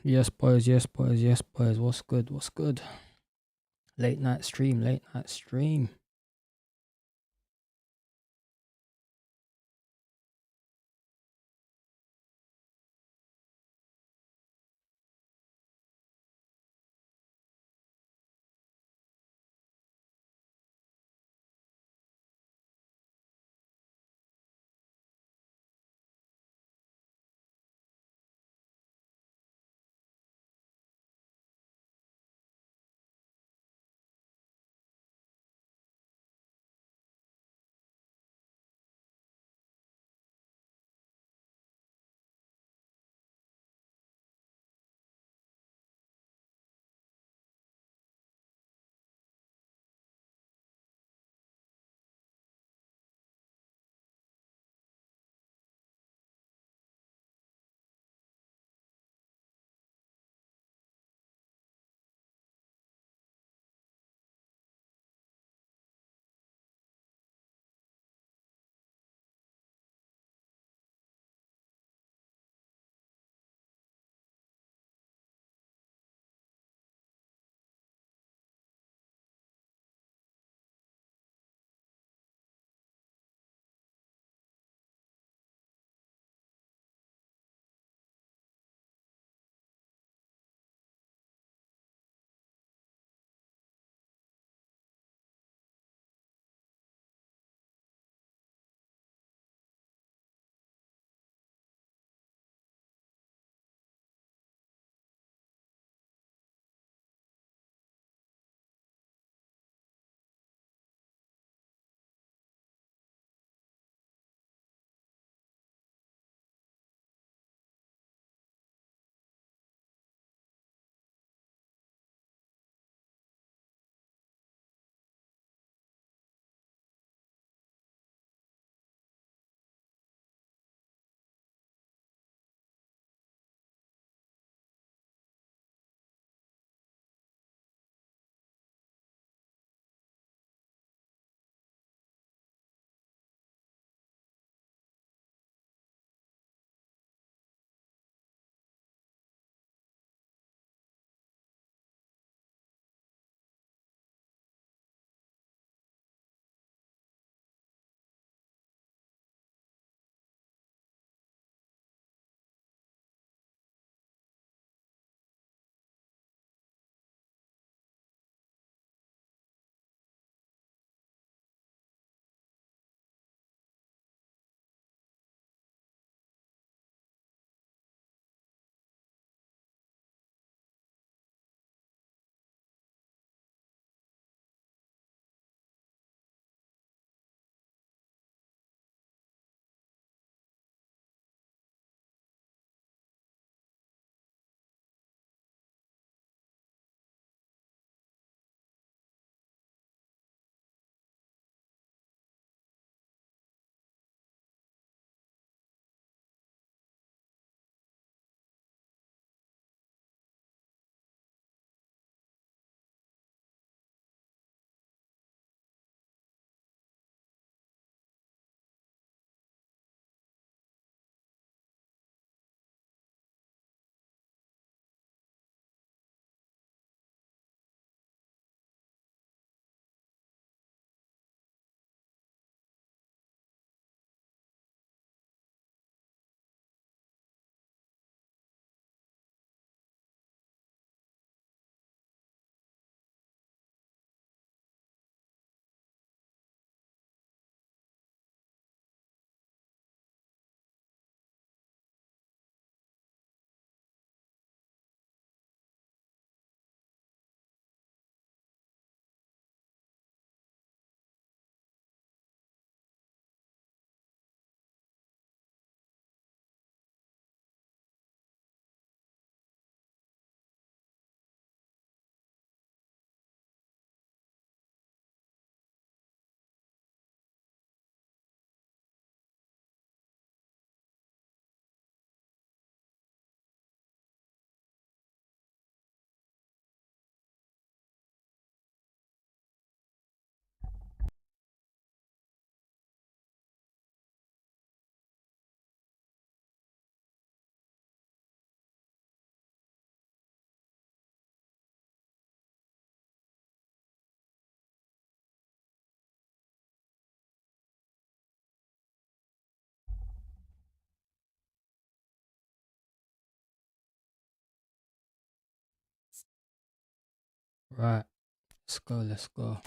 Yes, boys. Yes, boys. Yes, boys. What's good? What's good? Late night stream. Late night stream. Right, let's go, let's go.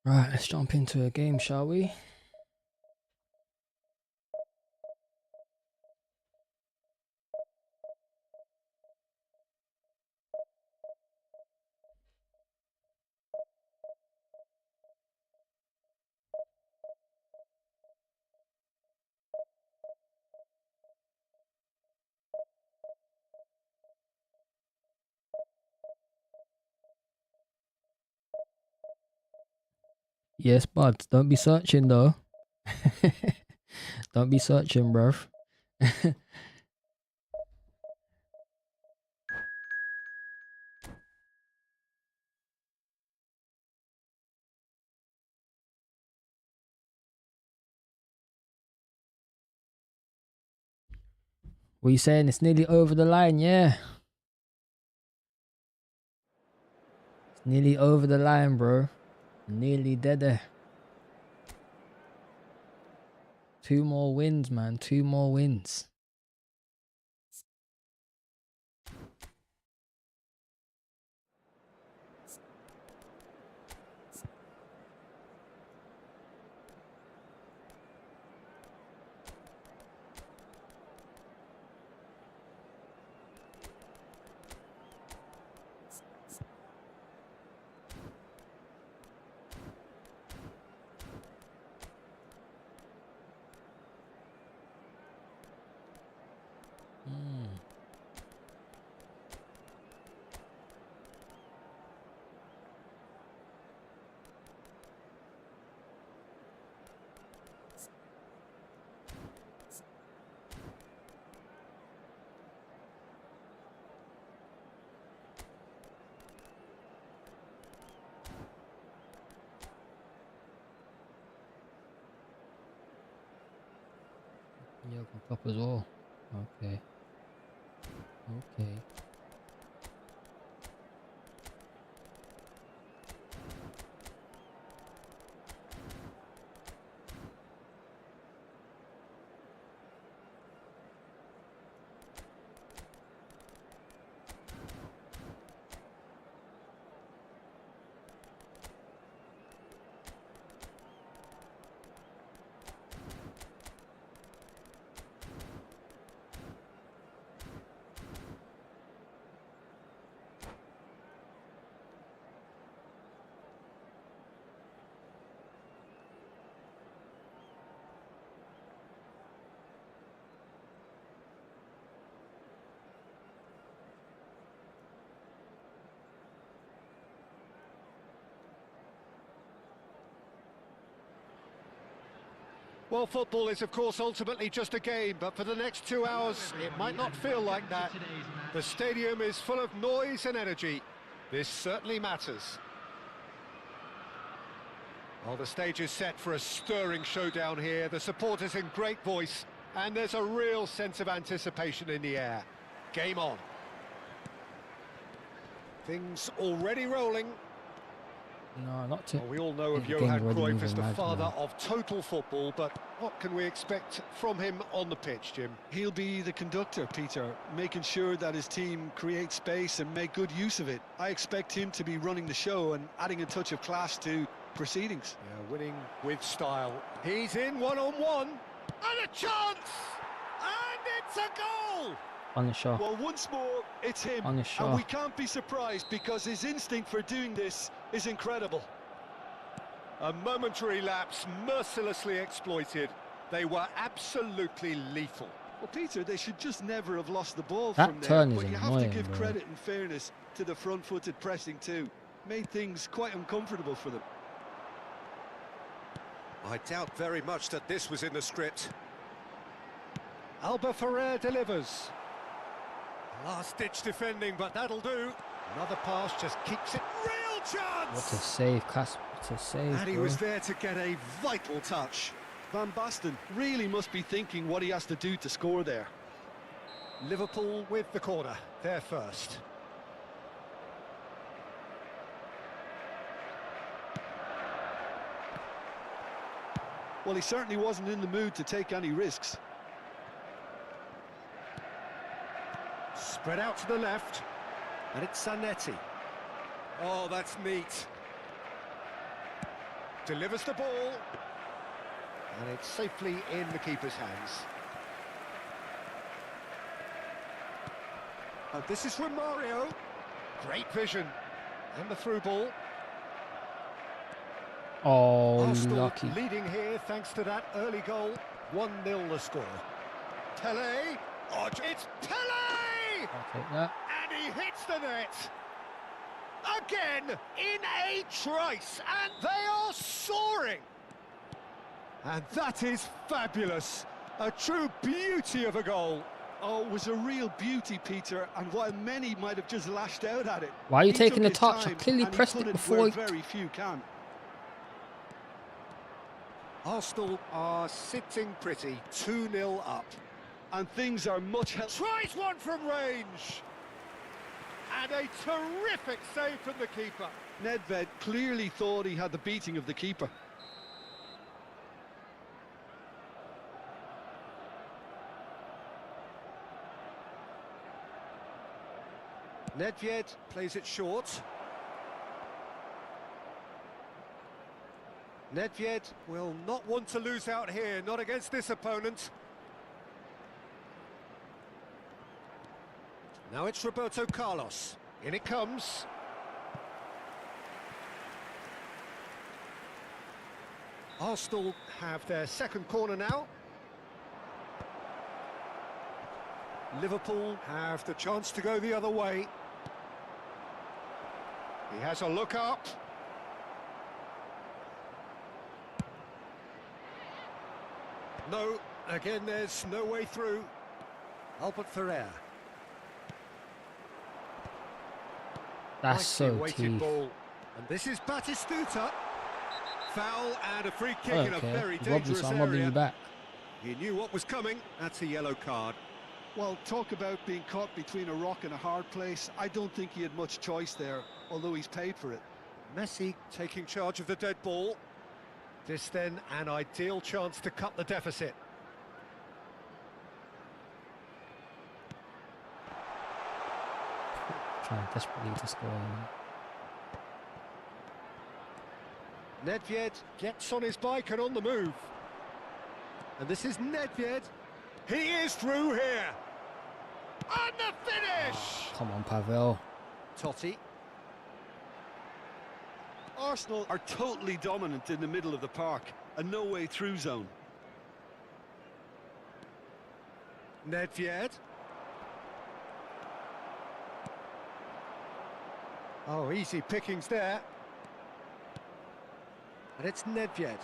Right, let's jump into a game, shall we? Yes, buds, don't be searching though. Don't be searching, bruv. What you saying? It's nearly over the line, yeah. It's nearly over the line, bro. Nearly there. 2 more wins, man. 2 more wins. Yeah, can pop as well. Okay. Okay. Well, football is, of course, ultimately just a game, but for the next 2 hours, it might not feel like that. The stadium is full of noise and energy. This certainly matters. Well, the stage is set for a stirring showdown here. The supporters in great voice, and there's a real sense of anticipation in the air. Game on. Things already rolling. No, not to. Well, we all know of The game's Johan already Cruyff moving as the mad father now. of total football, but what can we expect from him on the pitch, Jim? He'll be the conductor, Peter, making sure that his team create space and make good use of it. I expect him to be running the show and adding a touch of class to proceedings. Yeah, winning with style. He's in one-on-one, and a chance! And it's a goal! On the shot. Well, once more, it's him. On the And shot. we can't be surprised because his instinct for doing this is incredible. A momentary lapse, mercilessly exploited. They were absolutely lethal. Well, Peter, they should just never have lost the ball That from there. turn is But you have to annoying, give bro. credit and fairness to the front-footed pressing too. Made things quite uncomfortable for them. I doubt very much that this was in the script. Alba Ferrer delivers. Last-ditch defending, but that'll do. Another pass just keeps it. Real chance! What a save, Cas. What a save, And he bro. was there to get a vital touch. Van Basten really must be thinking what he has to do to score there. Liverpool with the corner. They're first. Well, he certainly wasn't in the mood to take any risks. Spread out to the left. And it's Zanetti. Oh, that's neat. Delivers the ball. And it's safely in the keeper's hands. And this is from Mario. Great vision. And the through ball. Oh, Arsenal lucky. leading here thanks to that early goal. 1-0 the score. Pele. Oh, it's Pele! I'll take that. And he hits the net. Again, in a trice, and they are soaring. And that is fabulous. A true beauty of a goal. Oh, it was a real beauty, Peter, and while many might have just lashed out at it, Why are you he taking took the his touch? I time clearly and he pressed put it where before. very few can. Arsenal are sitting pretty, 2-0 up. And things are much Tries one from range. And a terrific save from the keeper. Nedved clearly thought he had the beating of the keeper. Nedved plays it short. Nedved will not want to lose out here, not against this opponent. Now it's Roberto Carlos. In it comes. Arsenal have their second corner now. Liverpool have the chance to go the other way. He has a look up. No, again there's no way through. Albert Ferrer. That's so weighted teeth. ball. And this is Batistuta. Foul and a free kick in a Okay, very you robbed me, dangerous so I'm robbing you area. back. He knew what was coming. That's a yellow card. Well, talk about being caught between a rock and a hard place. I don't think he had much choice there, although he's paid for it. Messi taking charge of the dead ball. This then an ideal chance to cut the deficit. Trying desperately to score. Nedved gets on his bike and on the move. And this is Nedved. He is through here. And the finish! Come on, Pavel. Totti. Arsenal are totally dominant in the middle of the park, a no-way through zone. Nedved. Oh, easy pickings there. And it's Nedved.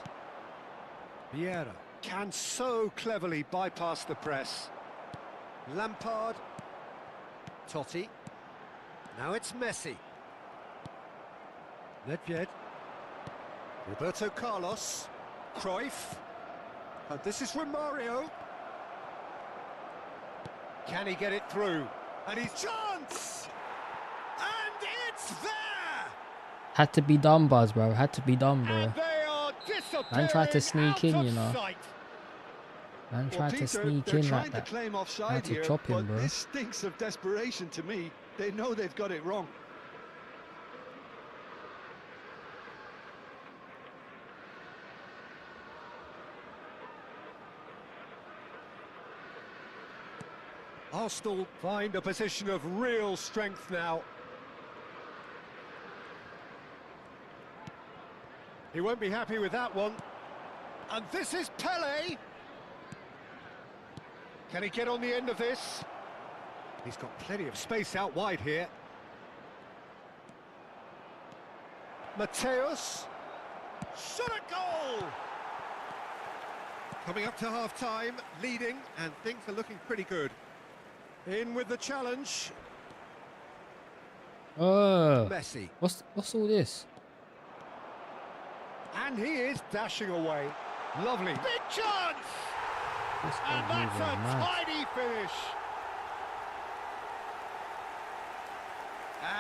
Vieira. Can so cleverly bypass the press. Lampard. Totti. Now it's Messi. Nedved. Roberto Carlos. Cruyff. And this is Romario. Can he get it through? And his chance! And it's there! Had to be done, Buzz, bro. Had to be done, bro. And they are Man tried to sneak in, you know. sight. Man tried to Peter, sneak they're in trying like that. to claim offside Had to here, chop him, but bro. this stinks of desperation to me. They know they've got it wrong. Arsenal find a position of real strength now. He won't be happy with that one. And this is Pele. Can he get on the end of this? He's got plenty of space out wide here. Mateus. Shot a goal! Coming up to half-time, leading, and things are looking pretty good. In with the challenge. Messi. What's all this? And he is dashing away. Lovely. Big chance! This And guy's that's moving a mad. tidy finish.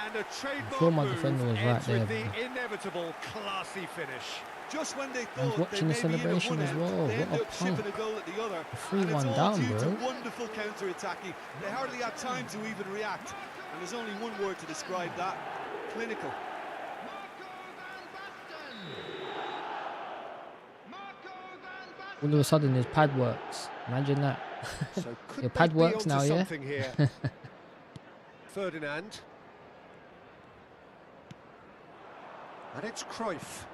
And a trademark sure my move defender was right ends with there, the inevitable classy finish. Just when they And thought watching they the may be in at celebration one as end, well. they What ended a up shipping punk. a goal at the other. A 3-1 and it's all down, due bro. to wonderful counter-attacking. They hardly had time to even react. And there's only one word to describe that: clinical. All of a sudden his pad works. Imagine that. So could Your they pad be works onto now, yeah? something here? Ferdinand. And it's Cruyff.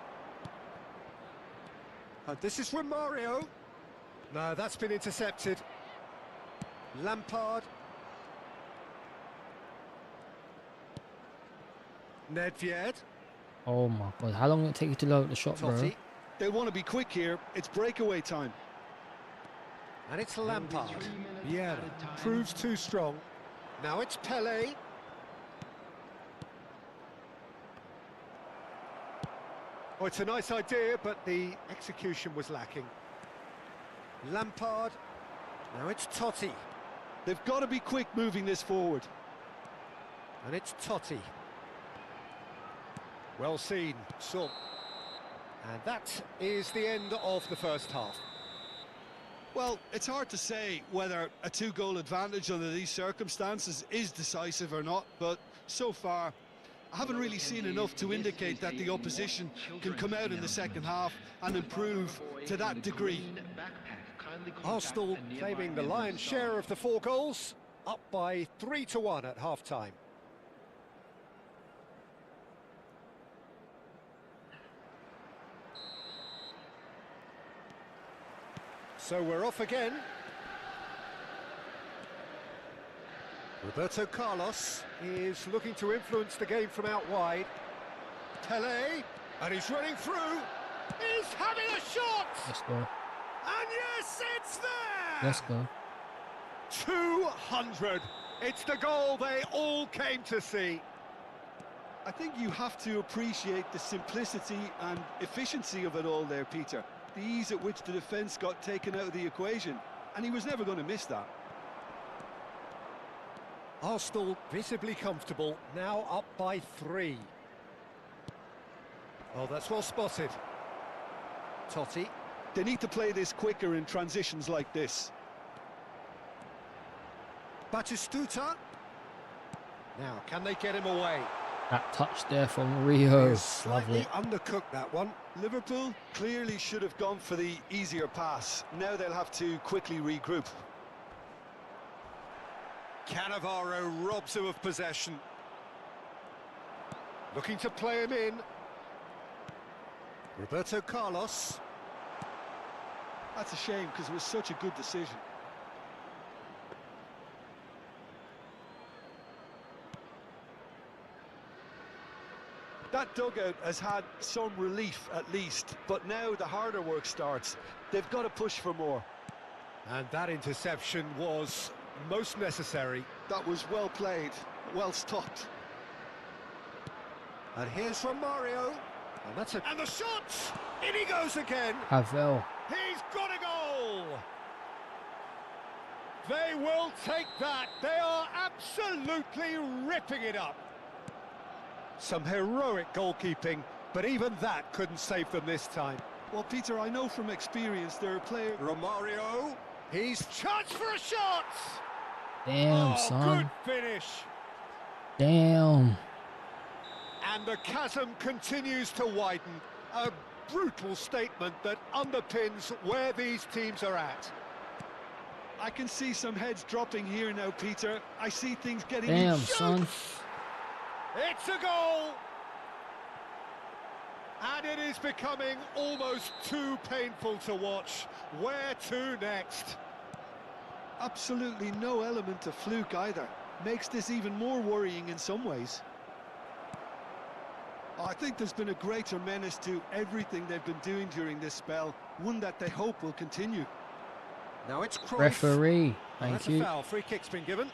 And this is Romario. No, that's been intercepted. Lampard. Nedved. Oh my god, how long will it take you to load the shot, bro? Totti. They'll want to be quick here. It's breakaway time. And it's Lampard. Yeah, proves too strong. Now it's Pele. Oh, it's a nice idea, but the execution was lacking. Lampard. Now it's Totti. They've got to be quick moving this forward. And it's Totti. Well seen, Son. And that is the end of the first half. Well, it's hard to say whether a two-goal advantage under these circumstances is decisive or not, but so far I haven't really seen enough to indicate that the opposition can come out in the second half and improve to that degree. Arsenal claiming the lion's share of the 4 goals, up by 3-1 at half-time. So we're off again. Roberto Carlos is looking to influence the game from out wide. Pele, and he's running through. He's having a shot! Let's go. And yes, it's there! Let's go. 200. It's the goal they all came to see. I think you have to appreciate the simplicity and efficiency of it all there, Peter. The ease at which the defence got taken out of the equation, and he was never going to miss that. Arsenal visibly comfortable, now up by 3. Oh, that's well spotted. Totti. They need to play this quicker in transitions like this. Batistuta. Now, can they get him away? That touch there from Rio. Slightly Lovely. undercooked that one. Liverpool clearly should have gone for the easier pass. Now they'll have to quickly regroup. Cannavaro robs him of possession. Looking to play him in. Roberto Carlos. That's a shame because it was such a good decision. That dugout has had some relief at least, but now the harder work starts. They've got to push for more. And that interception was most necessary. That was well played, well stopped. And here's from Mario. And that's a... And the shot! In he goes again. Havel. He's got a goal! They will take that. They are absolutely ripping it up. Some heroic goalkeeping, but even that couldn't save them this time. Well, Peter, I know from experience there are players... Romario, he's charged for a shot! Damn, son. Good finish. Damn. And the chasm continues to widen. A brutal statement that underpins where these teams are at. I can see some heads dropping here now, Peter. I see things getting... Damn, son. It's a goal! And it is becoming almost too painful to watch. Where to next? Absolutely no element of fluke either. Makes this even more worrying in some ways. I think there's been a greater menace to everything they've been doing during this spell, one that they hope will continue. Now it's Cruyff. Referee, thank That's you. a foul. Free kick's been given.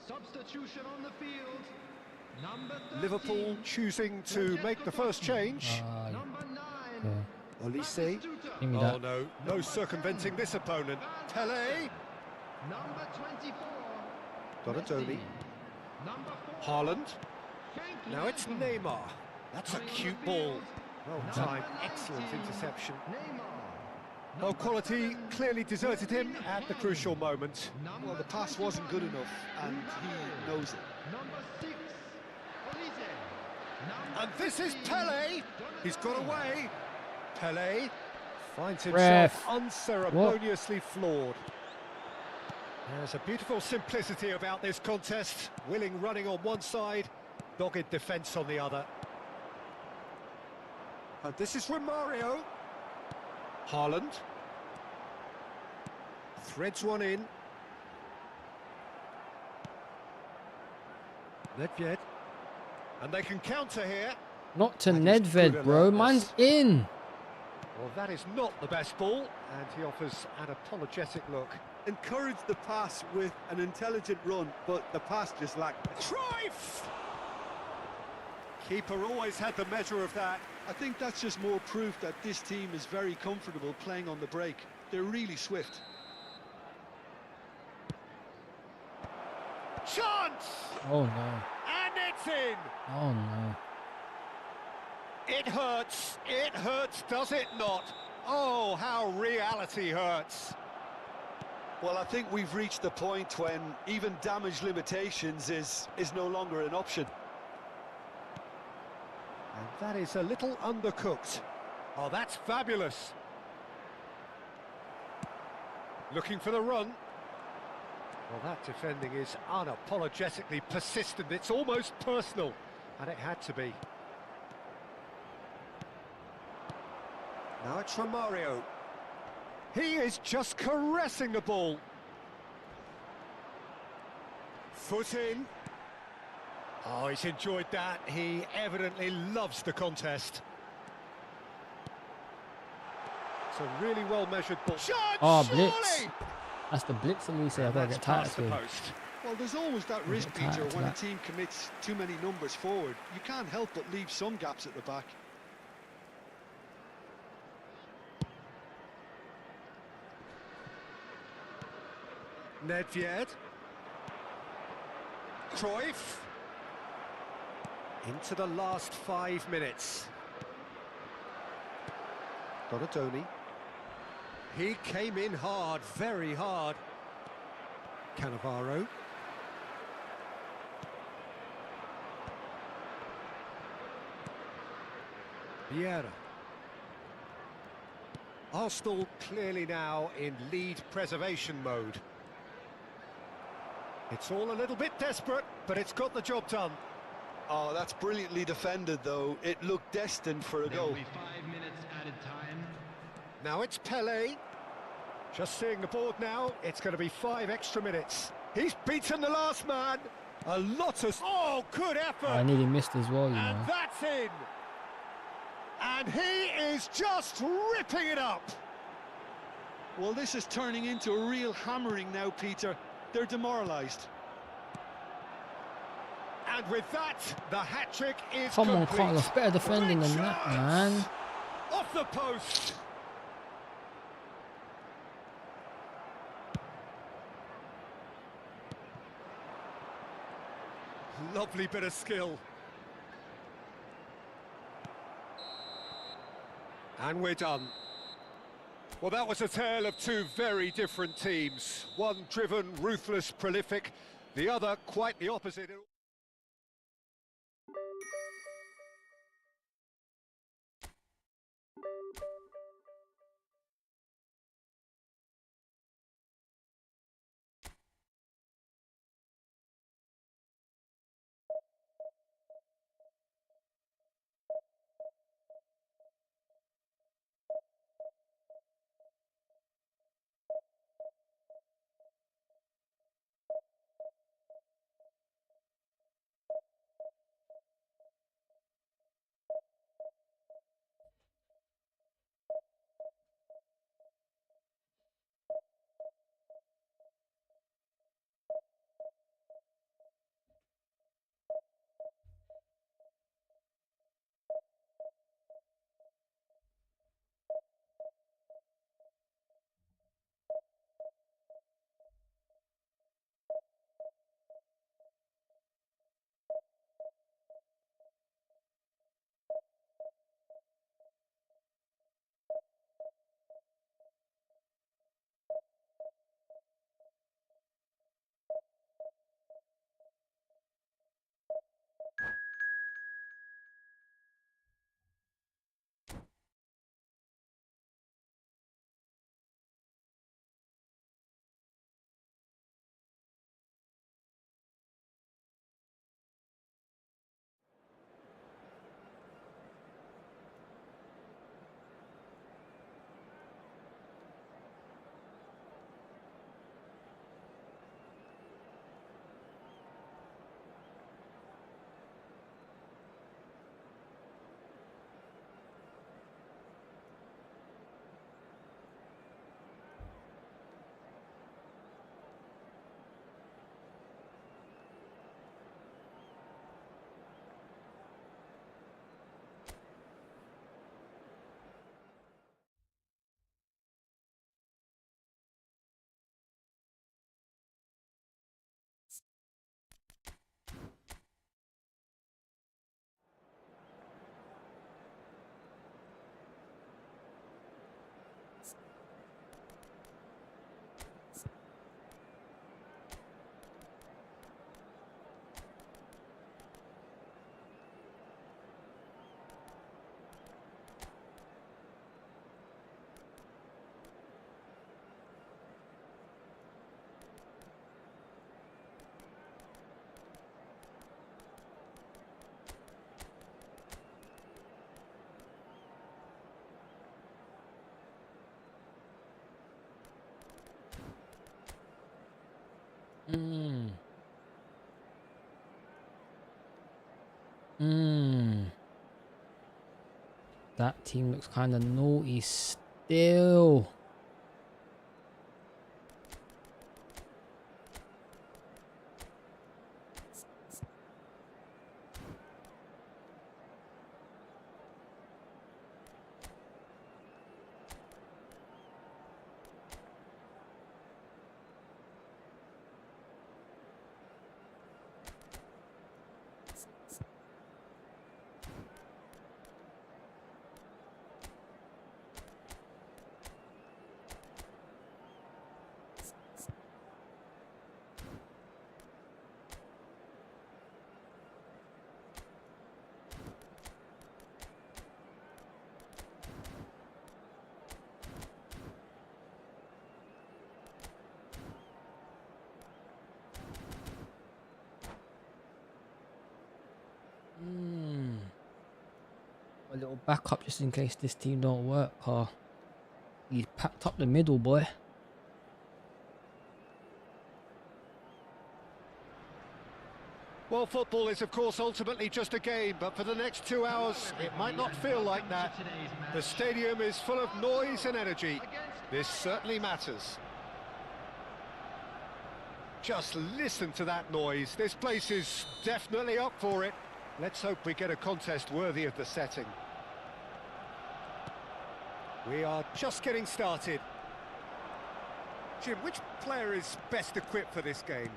Substitution on the field. Number 13. Liverpool choosing to make the first change. Number 9. Yeah. Olise. Give me Oh that. no, no circumventing this opponent. Pele. Number 24. Donatoni. Number 4. Haaland. Frankie Now it's Lampard. Neymar. That's a cute ball. Well timed, excellent interception. Neymar. Well, quality clearly deserted him at the crucial moment. Well, the pass wasn't good enough, and he knows it. Number 6. Olise. And this is Pele. He's got away. Pele finds Ref. himself unceremoniously floored. There's a beautiful simplicity about this contest. Willing running on one side, dogged defence on the other. And this is Romario. Haaland threads one in. Nedved. And they can counter here. Not to That is Nedved, good bro. alertness. Mine's in. Well, that is not the best ball. And he offers an apologetic look. Encourage the pass with an intelligent run, but the pass just lacked. Cruyff! Keeper always had the measure of that. I think that's just more proof that this team is very comfortable playing on the break. They're really swift. Chance! Oh no. And it's in! Oh no. It hurts, does it not? Oh, how reality hurts. Well, I think we've reached the point when even damage limitations is no longer an option. And that is a little undercooked. Oh, that's fabulous. Looking for the run. Well, that defending is unapologetically persistent. It's almost personal, and it had to be. Now it's Romario. He is just caressing the ball. Foot in. Oh, he's enjoyed that. He evidently loves the contest. It's a really well-measured ball. Shot, Oh, surely! blitz. That's the blitz that we say. I've got to That's get tired past the to. post. Well, there's always that risk, tired Peter, to when a that. team commits too many numbers forward. You can't help but leave some gaps at the back. Nedved. Cruyff. Into the last 5 minutes. Donatoni. He came in hard, very hard. Cannavaro. Vieira. Arsenal clearly now in lead preservation mode. It's all a little bit desperate, but it's got the job done. Oh, that's brilliantly defended, though. It looked destined for a There will goal. be 5 minutes added time. Now it's Pele. Just seeing the board now, it's going to be 5 extra minutes. He's beaten the last man. A lot of... Oh, good effort! I nearly missed as well, you And know. that's in. And he is just ripping it up. Well, this is turning into a real hammering now, Peter. They're demoralised. And with that, the hat-trick is Come on, complete. Carlos. Better defending Great than that, chance. man. Off the post. Lovely bit of skill. And we're done. Well, that was a tale of two very different teams. One driven, ruthless, prolific. The other quite the opposite. Mm. Mm. That team looks kind of naughty still. A little backup just in case this team don't work. He's packed up the middle, boy. Well, football is, of course, ultimately just a game, but for the next 2 hours, it might not feel like that. The stadium is full of noise and energy. This certainly matters. Just listen to that noise. This place is definitely up for it. Let's hope we get a contest worthy of the setting. We are just getting started. Jim, which player is best equipped for this game?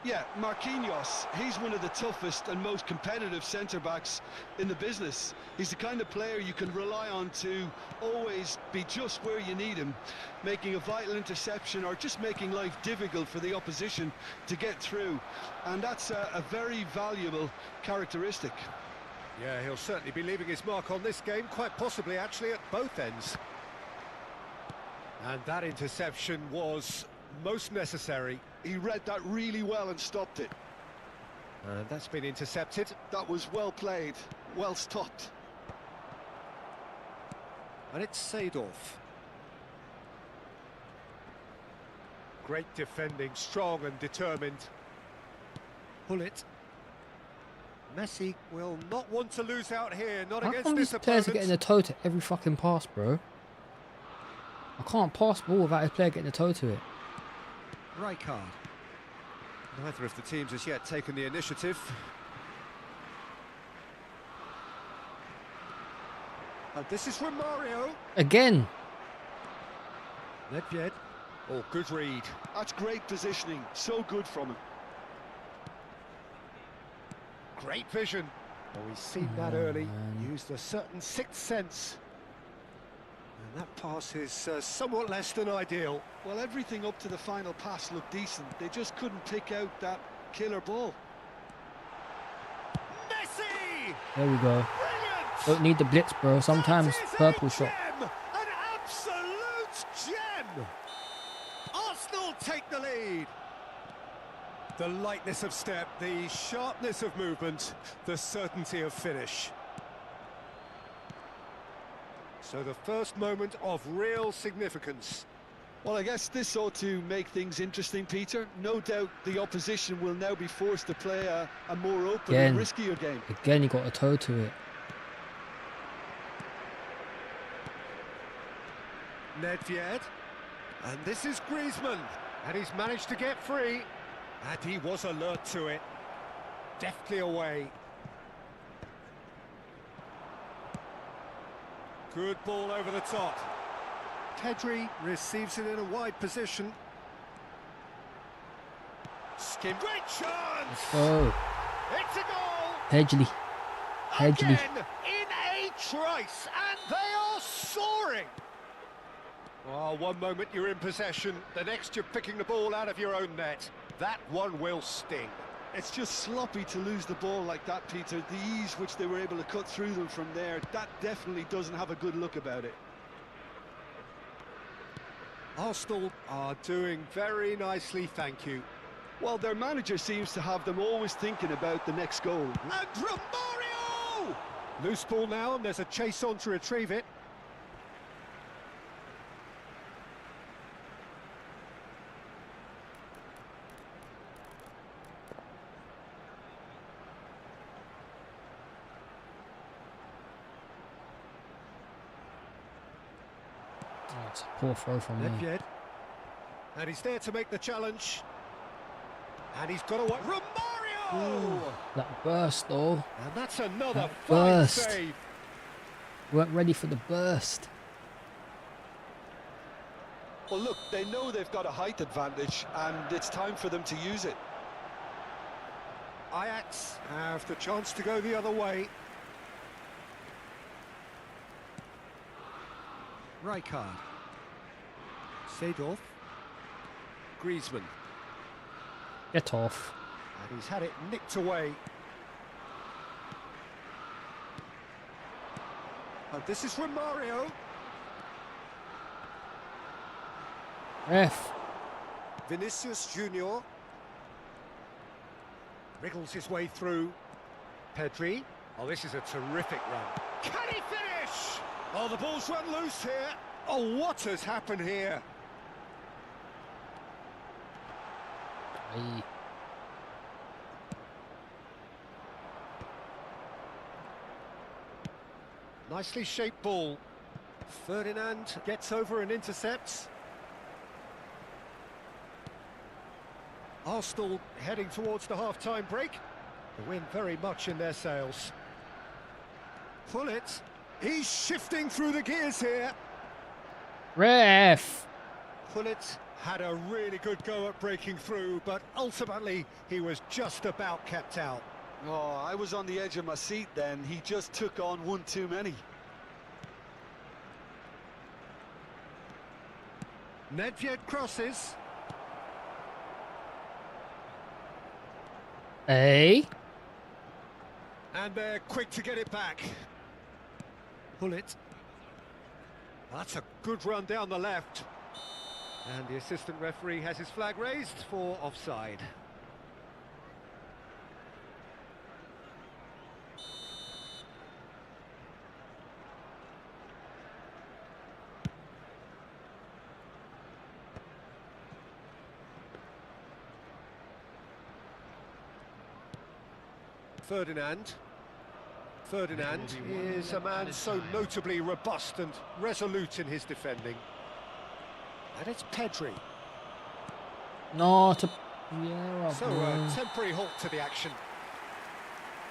Yeah, Marquinhos, he's one of the toughest and most competitive centre-backs in the business. He's the kind of player you can rely on to always be just where you need him, making a vital interception or just making life difficult for the opposition to get through. And that's a very valuable characteristic. Yeah, he'll certainly be leaving his mark on this game, quite possibly actually at both ends. And that interception was most necessary. He read that really well and stopped it. And that's been intercepted. That was well played, well stopped. And it's Seedorf. Great defending, strong and determined. Pull it. Messi will not want to lose out here, not How against come this these players are opponent. getting the toe to every fucking pass, bro? I can't pass ball without his player getting the toe to it. Rijkaard. Neither of the teams has yet taken the initiative. And this is Romario. Again. Nedved. Oh, good read. That's great positioning, so good from him. Great vision. Oh, he's seen that early. Used a certain sixth sense. And that pass is somewhat less than ideal. Well, everything up to the final pass looked decent. They just couldn't pick out that killer ball. Messi! There we go. Brilliant! Don't need the blitz, bro. Sometimes That is purple a shot. gem! An absolute gem! Arsenal take the lead. The lightness of step, the sharpness of movement, the certainty of finish. So the first moment of real significance. Well, I guess this ought to make things interesting, Peter. No doubt the opposition will now be forced to play a more open and riskier game. Again, he got a toe to it. Nedved. And this is Griezmann. And he's managed to get free. And he was alert to it. Deftly away. Good ball over the top. Pedri receives it in a wide position. Skim. Great chance! Let's go. It's a goal! Hedgley. Again in a trice, and they are soaring! Oh, one moment you're in possession, the next you're picking the ball out of your own net. That one will sting. It's just sloppy to lose the ball like that, Peter. The ease which they were able to cut through them from there, that definitely doesn't have a good look about it. Arsenal are doing very nicely, thank you. Well, their manager seems to have them always thinking about the next goal. And Romario! Loose ball now, and there's a chase on to retrieve it. Oh, it's a poor throw from me. Nedved. And he's there to make the challenge. And he's got away. Romario! That burst, though. And that's another That fine burst. save. Weren't ready for the burst. Well, look, they know they've got a height advantage, and it's time for them to use it. Ajax have the chance to go the other way. Rijkaard. Seedorf. Griezmann. Get off. And he's had it nicked away. And this is Romario. Ref. Vinicius Junior. Wriggles his way through. Pedri. Oh, this is a terrific run. Can he finish? Oh, the ball's run loose here. Oh, what has happened here? Aye. Nicely shaped ball. Ferdinand gets over and intercepts. Arsenal heading towards the half-time break. The wind very much in their sails. Pullet. He's shifting through the gears here. Ref! Pullet had a really good go at breaking through, but ultimately he was just about kept out. Oh, I was on the edge of my seat then. He just took on one too many. Nedved crosses. Hey? And they're quick to get it back. Pullet. That's a good run down the left. And the assistant referee has his flag raised for offside. Ferdinand. Ferdinand is a man so notably robust and resolute in his defending. And it's Pedri. No, to... Yeah, So a temporary halt to the action.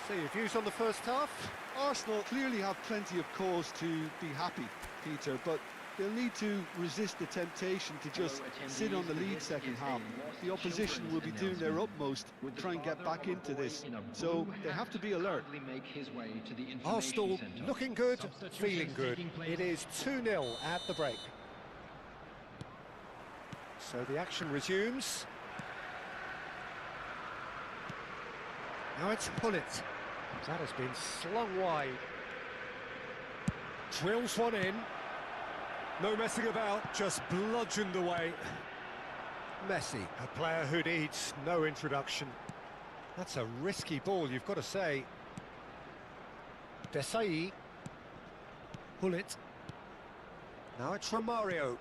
So your views on the first half? Arsenal clearly have plenty of cause to be happy, Peter, but they'll need to resist the temptation to just sit on the lead second half. The opposition will be doing their utmost to try and get back into this, so they have to be alert. Arsenal looking good, feeling good. It is 2-0 at the break. So the action resumes. Now it's Pullet. That has been slung wide. Drills one in. No messing about, just bludgeoned away. Messi, a player who needs no introduction. That's a risky ball, you've got to say. Desai. Pullet. Now it's Romario.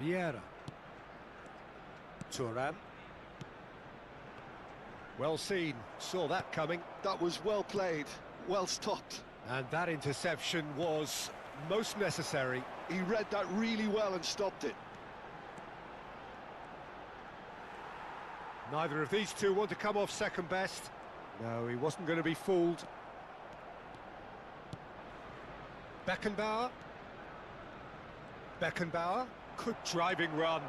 Vieira. Thuram. Well seen, saw that coming. That was well played, well stopped. And that interception was most necessary. He read that really well and stopped it. Neither of these two want to come off second best. No, he wasn't going to be fooled. Beckenbauer. Beckenbauer. Good driving run.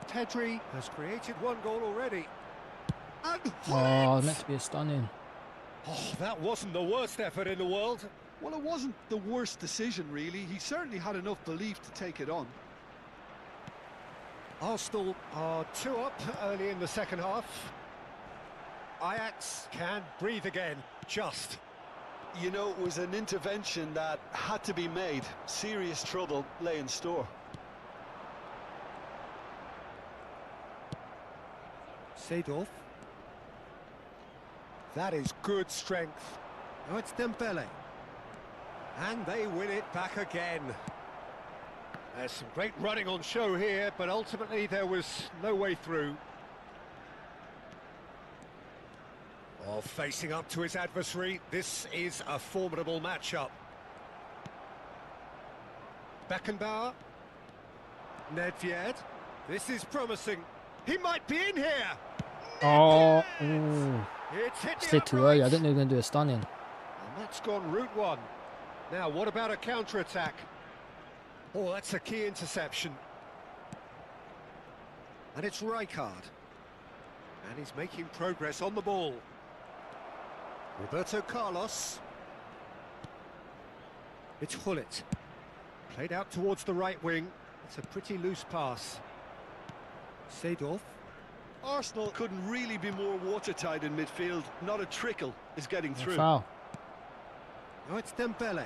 Pedri has created one goal already. And Oh, meant to be a stunning. oh, that wasn't the worst effort in the world. Well, it wasn't the worst decision, really. He certainly had enough belief to take it on. Arsenal are 2 up early in the second half. Ajax can breathe again, just. You know, it was an intervention that had to be made. Serious trouble lay in store. Seedorf. That is good strength. Now it's Dembele. And they win it back again. There's some great running on show here, but ultimately there was no way through. Oh, facing up to his adversary, this is a formidable matchup. Beckenbauer. Nedved. This is promising. He might be in here. Oh, ooh. It's hit the Slid too early. I uprights. didn't know they were going to do a stunning. And that's gone route one. Now, what about a counter-attack? Oh, that's a key interception. And it's Rijkaard. And he's making progress on the ball. Roberto Carlos. It's Hullet. Played out towards the right wing. It's a pretty loose pass. Seedorf. Arsenal couldn't really be more watertight in midfield. Not a trickle is getting through. Foul. Now it's Dembele.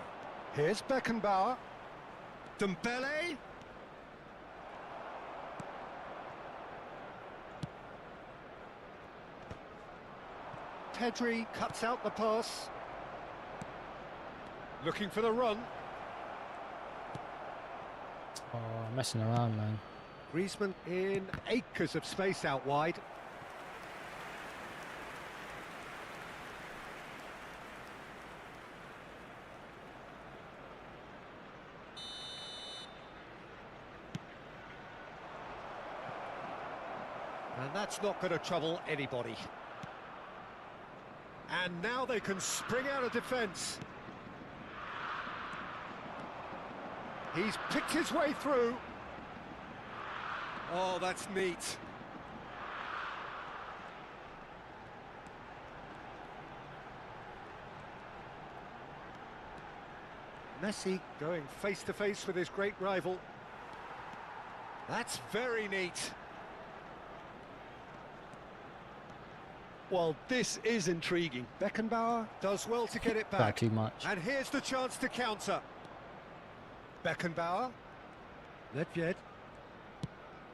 Here's Beckenbauer. Dembele. Pedri cuts out the pass. Looking for the run. Oh, messing around, man. Griezmann in acres of space out wide. And that's not going to trouble anybody. And now they can spring out of defence. He's picked his way through. Oh, that's neat. Messi going face to face with his great rival. That's very neat. Well, this is intriguing. Beckenbauer does well to get it Got back. too much. And here's the chance to counter. Beckenbauer. Nedved.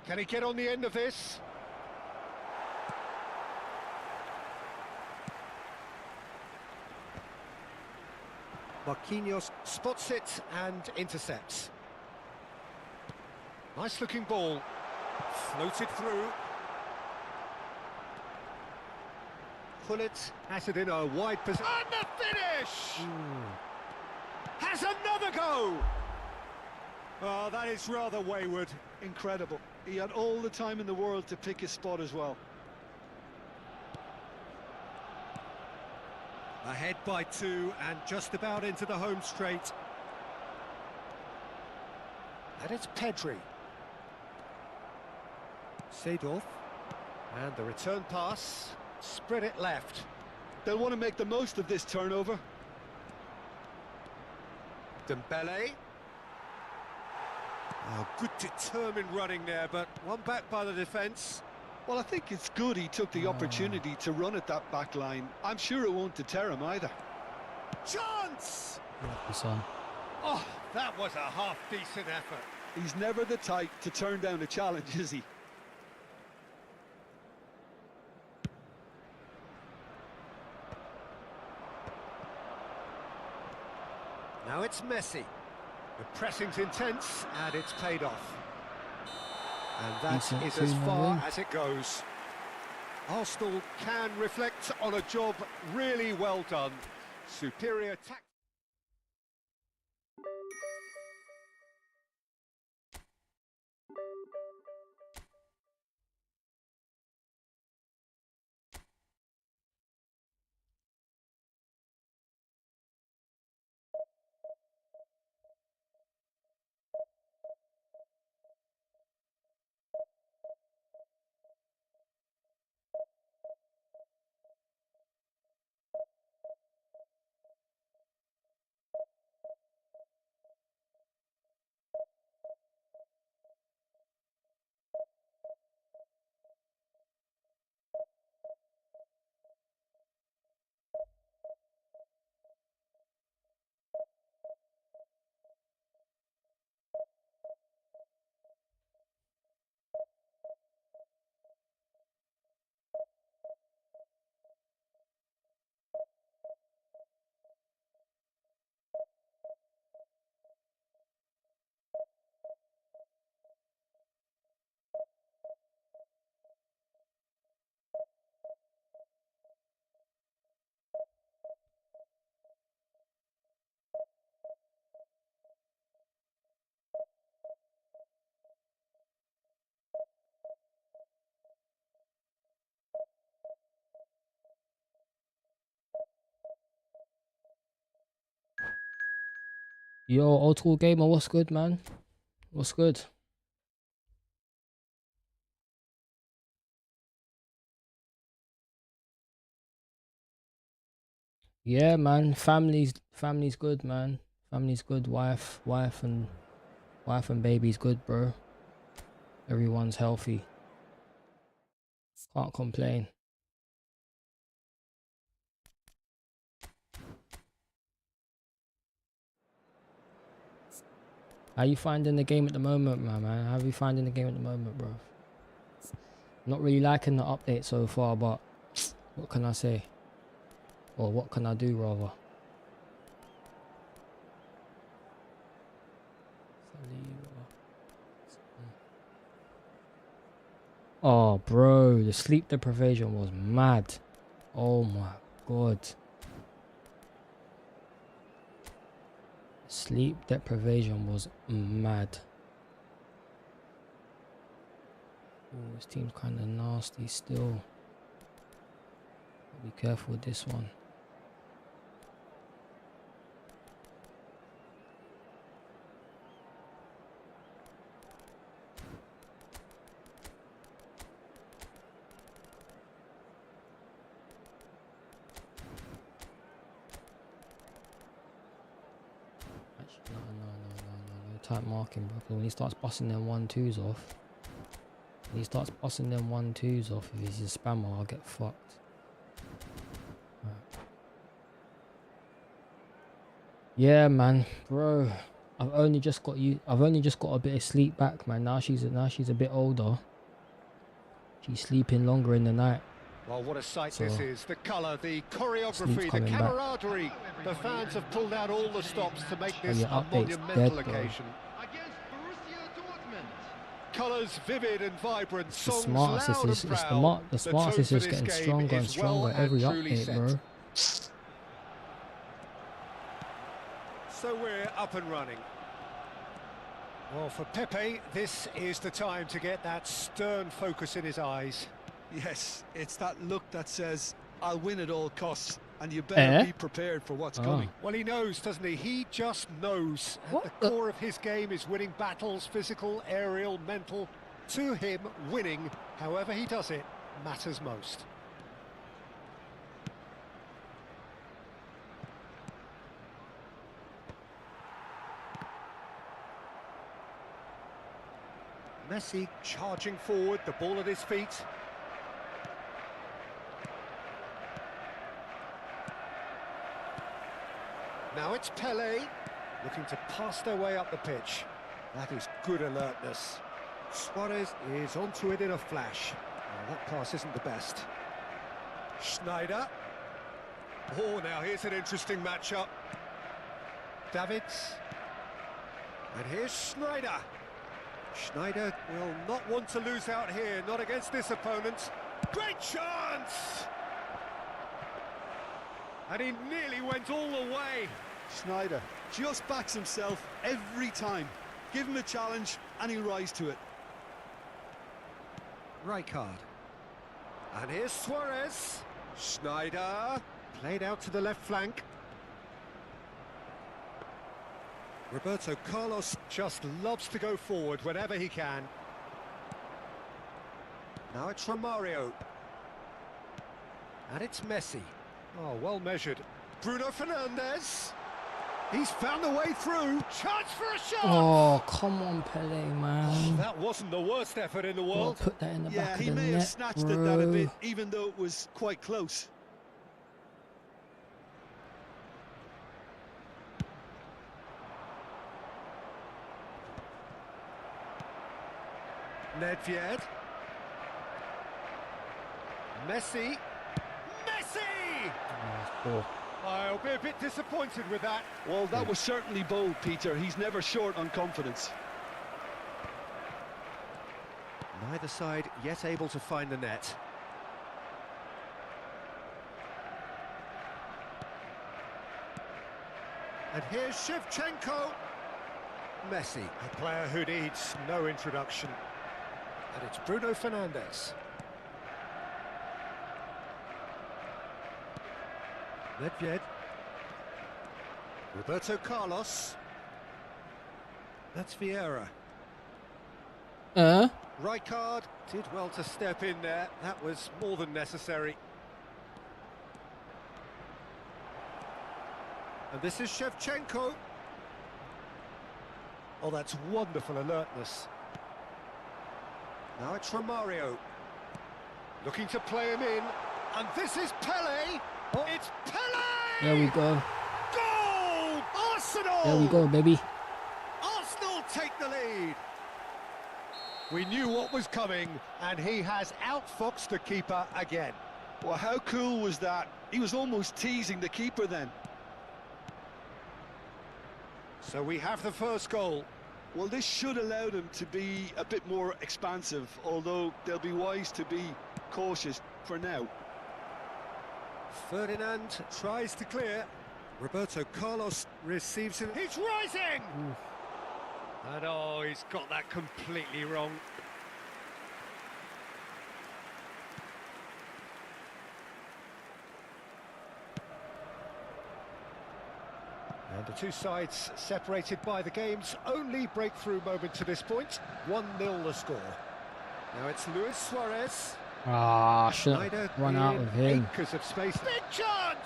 Can he get on the end of this? Marquinhos spots it and intercepts. Nice looking ball. Floated through. Pullet has it in a wide position. And the finish! Has another go! Oh, that is rather wayward. Incredible. He had all the time in the world to pick his spot as well. Ahead by 2 and just about into the home straight. And it's Pedri. Seedorf. And the return pass. Spread it left. They'll want to make the most of this turnover. Dembele. Oh, good determined running there, but one back by the defence. Well, I think it's good he took the opportunity to run at that back line. I'm sure it won't deter him either. Chance! Son. Oh, that was a half-decent effort. He's never the type to turn down a challenge, is he? Now it's Messi. The pressing's intense, and it's paid off. And that Decent is as 2-0 far win. as it goes. Arsenal can reflect on a job really well done. Superior tactics. Yo, old school gamer, what's good, man? What's good? Yeah, man. Family's good, man. Family's good. Wife and baby's good, bro. Everyone's healthy. Can't complain. How you finding the game at the moment, my man? How are you finding the game at the moment, bro? Not really liking the update so far, but what can I say? Or what can I do, rather? Oh, bro, the sleep deprivation was mad. Oh my god. Sleep deprivation was mad. Oh, this team's kind of nasty still. Be careful with this one. No tight marking, bro. When he starts busting them 1-2s off, if he's a spammer, I'll get fucked. Right. Yeah, man, bro. I've only just got a bit of sleep back, man. Now she's a bit older. She's sleeping longer in the night. Well, what a sight So, this is. The colour, the choreography, the coming back. camaraderie. The fans have pulled out all the stops to make this your a update's monumental dead, bro. occasion. Against Borussia Dortmund. Colours vivid and vibrant, The songs smart loud assist and is proud. the smart assist is getting stronger and stronger every update, bro. So we're up and running. Well, for Pepe, this is the time to get that stern focus in his eyes. Yes, it's that look that says, I'll win at all costs, and you better be prepared for what's coming. Well, he knows, doesn't he? He just knows. At the core of his game is winning battles, physical, aerial, mental. To him, winning, however he does it, matters most. Messi charging forward, the ball at his feet. Now it's Pelé, looking to pass their way up the pitch. That is good alertness. Suarez is onto it in a flash. Well, that pass isn't the best. Schneider. Oh, now here's an interesting matchup. Davids. And here's Schneider. Schneider will not want to lose out here, not against this opponent. Great chance! And he nearly went all the way. Schneider just backs himself every time. Give him a challenge and he'll rise to it. Rijkaard. And here's Suarez. Schneider. Played out to the left flank. Roberto Carlos just loves to go forward whenever he can. Now it's Romario. And it's Messi. Oh, well measured. Bruno Fernandes. He's found the way through. Chance for a shot! Oh, come on, Pele, man. Oh, that wasn't the worst effort in the world. Put that in the back of the net, he may have snatched bro. at that a bit, even though it was quite close. Nedved. Messi. Messi! Oh, I'll be a bit disappointed with that. Well, that was certainly bold, Peter. He's never short on confidence. Neither side yet able to find the net. And here's Shevchenko. Messi, a player who needs no introduction. And it's Bruno Fernandes. Nedved. Roberto Carlos. That's Vieira. Rijkaard did well to step in there. That was more than necessary. And this is Shevchenko. Oh, that's wonderful alertness. Now it's Romario. Looking to play him in. And this is Pelé. Oh, it's Pelé! there we go. Goal! Arsenal! There we go, baby. Arsenal take the lead. We knew what was coming, and he has outfoxed the keeper again. Well, how cool was that? He was almost teasing the keeper then. So we have the first goal. Well, this should allow them to be a bit more expansive, although they'll be wise to be cautious for now. Ferdinand tries to clear. Roberto Carlos receives him. He's rising! And oh, he's got that completely wrong. And the two sides separated by the game's only breakthrough moment to this point. 1-0 the score. Now it's Luis Suarez. Ah, should have run out with him. Acres of space. Big chance!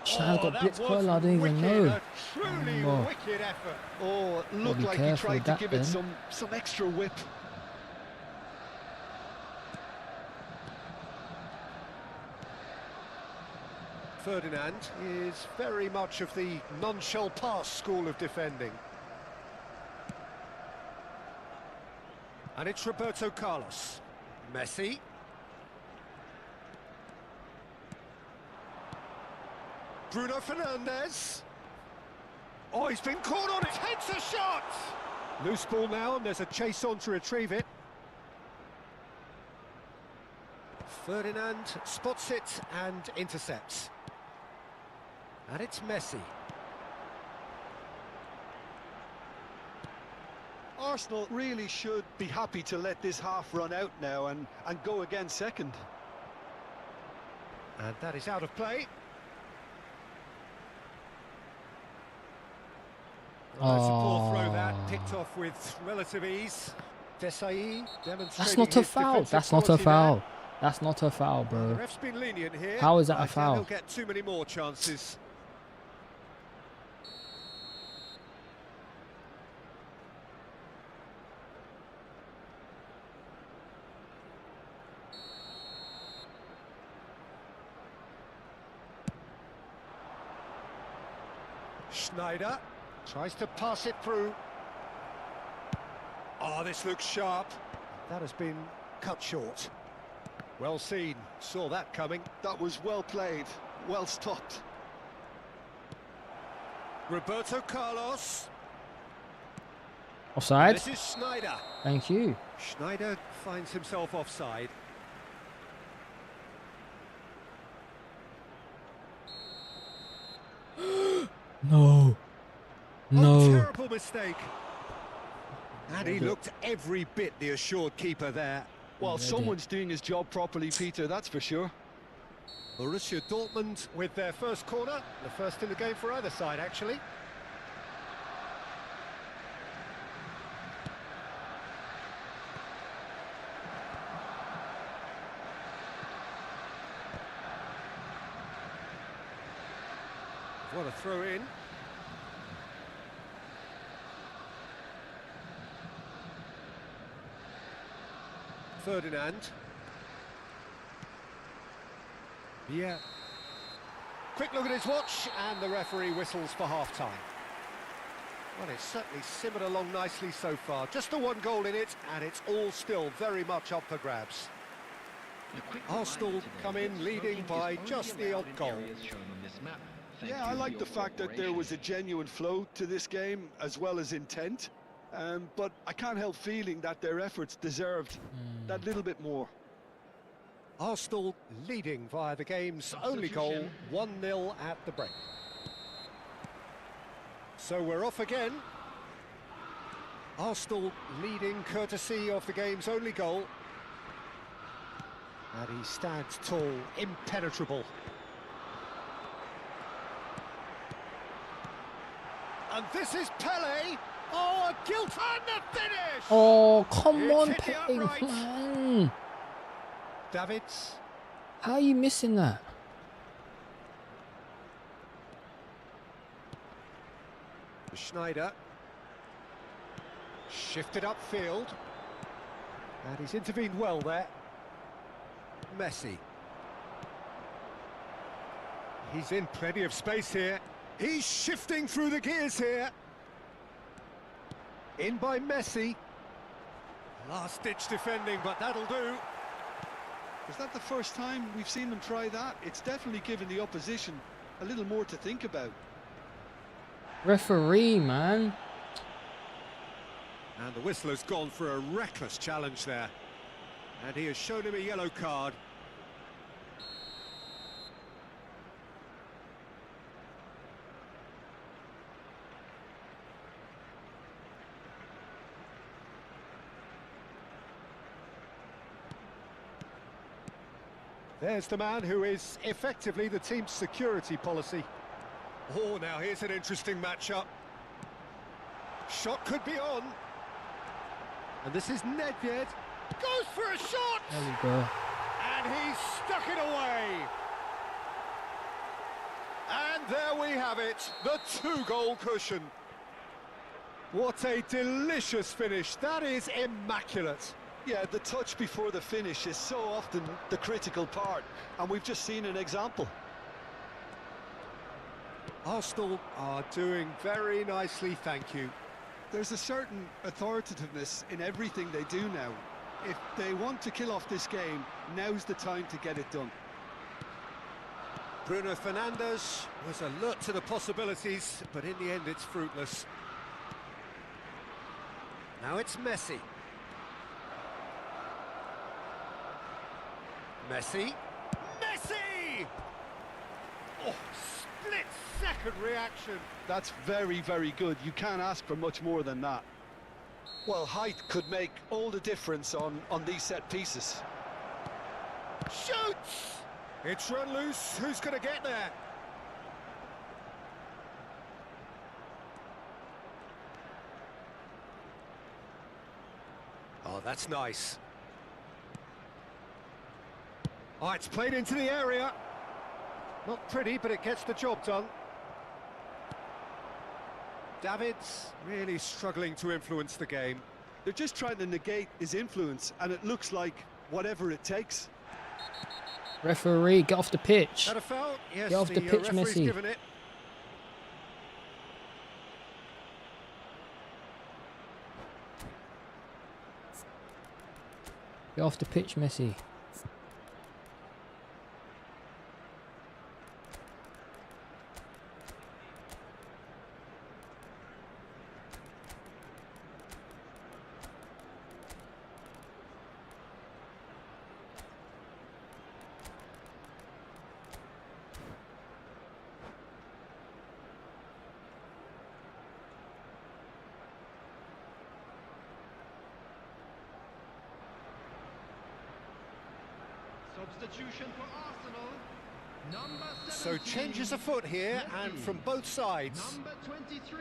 Schneider got blitz call, I didn't even know. A truly Oh. wicked effort. Oh, looked be like he careful tried with to that give it then. some extra whip. Ferdinand is very much of the non-shall pass school of defending. And it's Roberto Carlos. Messi. Bruno Fernandes. Oh, he's been caught on it. Takes a shot. Loose ball now, and there's a chase on to retrieve it. Ferdinand spots it and intercepts. And it's Messi. Arsenal really should be happy to let this half run out now and go again second. And that is out of play. Well, that's a poor throw that, picked off with relative ease. Desai demonstrating That's not a his foul. defensive That's not a quality foul. there. That's not a foul, The bro. ref's been lenient here. How is that a I doubt foul? He'll get too many more chances. Schneider tries to pass it through. Oh, this looks sharp. That has been cut short. Well seen, saw that coming. That was well played, well stopped. Roberto Carlos. Offside. This is Schneider. Thank you. Schneider finds himself offside. No. Oh, No. terrible mistake. And he looked every bit the assured keeper there. Well, Yeah, someone's doing his job properly, Peter, that's for sure. Borussia Dortmund with their first corner. The first in the game for either side, actually. What a throw in. Ferdinand. Yeah. Quick look at his watch, and the referee whistles for half-time. Well, it's certainly simmered along nicely so far. Just the one goal in it, and it's all still very much up for grabs. Arsenal come in leading by just the odd goal. Yeah, I like the fact that there was a genuine flow to this game, as well as intent. But I can't help feeling that their efforts deserved that little bit more. Arsenal leading via the game's only goal, 1-0 at the break. So we're off again. Arsenal leading courtesy of the game's only goal. And he stands tall, impenetrable. And this is Pele. Oh, a guilt and the finish! Oh, come It's on, hit the Pele, upright. man. Davids. How are you missing that? Schneider. Shifted upfield. And he's intervened well there. Messi. He's in plenty of space here. He's shifting through the gears here. In by Messi. Last-ditch defending, but that'll do. Is that the first time we've seen them try that? It's definitely given the opposition a little more to think about. Referee, man. And the whistle has gone for a reckless challenge there. And he has shown him a yellow card. There's the man who is effectively the team's security policy. Oh, now here's an interesting matchup. Shot could be on. And this is Nedved. Goes for a shot! There we go. And he's stuck it away. And there we have it, the 2-goal cushion. What a delicious finish. That is immaculate. Yeah, the touch before the finish is so often the critical part, and we've just seen an example. Arsenal are doing very nicely, thank you. There's a certain authoritativeness in everything they do now. If they want to kill off this game, now's the time to get it done. Bruno Fernandes was alert to the possibilities, but in the end it's fruitless. Now it's Messi. Messi! Oh, split-second reaction. That's very, very good. You can't ask for much more than that. Well, height could make all the difference on these set pieces. Shoots! It's run loose. Who's going to get there? Oh, that's nice. Oh, it's played into the area. Not pretty, but it gets the job done. David's really struggling to influence the game. They're just trying to negate his influence, and it looks like whatever it takes. Referee, get off the pitch. That a foul? Yes, Get off the pitch, referee's Messi. given it. Get off the pitch, Messi. Substitution for Arsenal. Number 17. So changes afoot here, and from both sides. Number 23,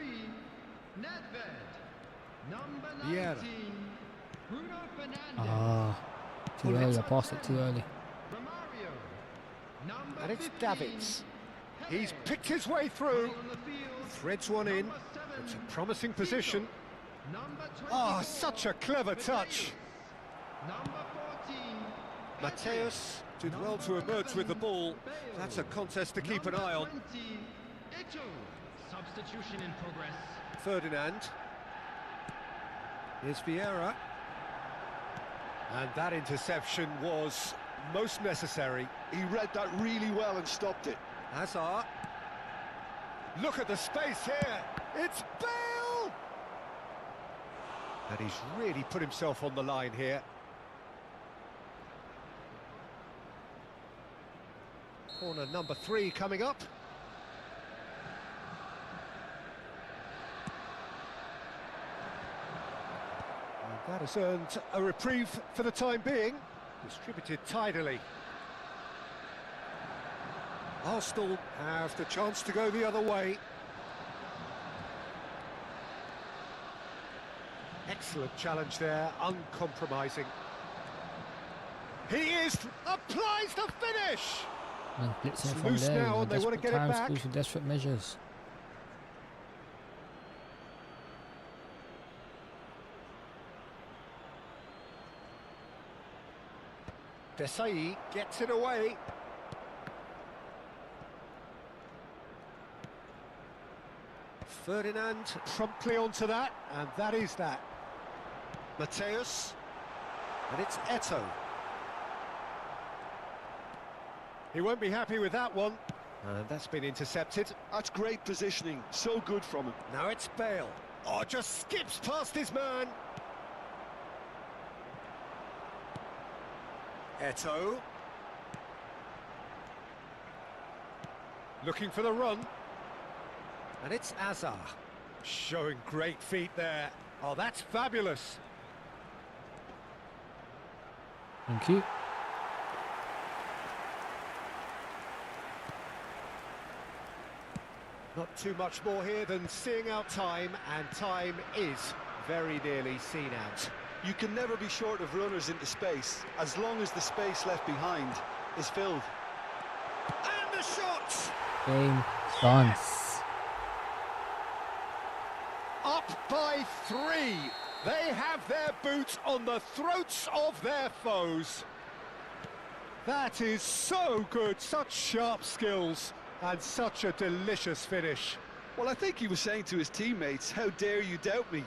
Nedved. Number 19, Vieira. Bruno Fernandes. Ah, too early. I passed it too early. Romario. Number And it's 15, Davids. Pele. He's picked his way through. On the field, Threads one in. number 7, It's a promising position. Number 24, Oh, such a clever touch. Number 14, Mateus did well to emerge with the ball. That's a contest to keep an eye on. 20, Ito. Substitution in progress. Ferdinand. Here's Vieira. And that interception was most necessary. He read that really well and stopped it. Hazard. Look at the space here. It's Bale! And he's really put himself on the line here. Corner number 3 coming up. And that has earned a reprieve for the time being. Distributed tidily. Arsenal have the chance to go the other way. Excellent challenge there, uncompromising. He applies the finish! And blitzing It's from loose there. now and they want to Desperate get it times back. calls for desperate measures. Desai gets it away. Ferdinand promptly onto that, and that is that. Mateus, and it's Eto'o. He won't be happy with that one, and that's been intercepted. That's great positioning, so good from him. Now it's Bale. Oh, just skips past his man. Eto. Looking for the run. And it's Azar. Showing great feet there. Oh, that's fabulous. Thank you. Not too much more here than seeing out time, and time is very nearly seen out. You can never be short of runners into space, as long as the space left behind is filled. And the shot! Game done. Yes! Up by 3. They have their boots on the throats of their foes. That is so good, such sharp skills, and such a delicious finish. Well, I think he was saying to his teammates, how dare you doubt me?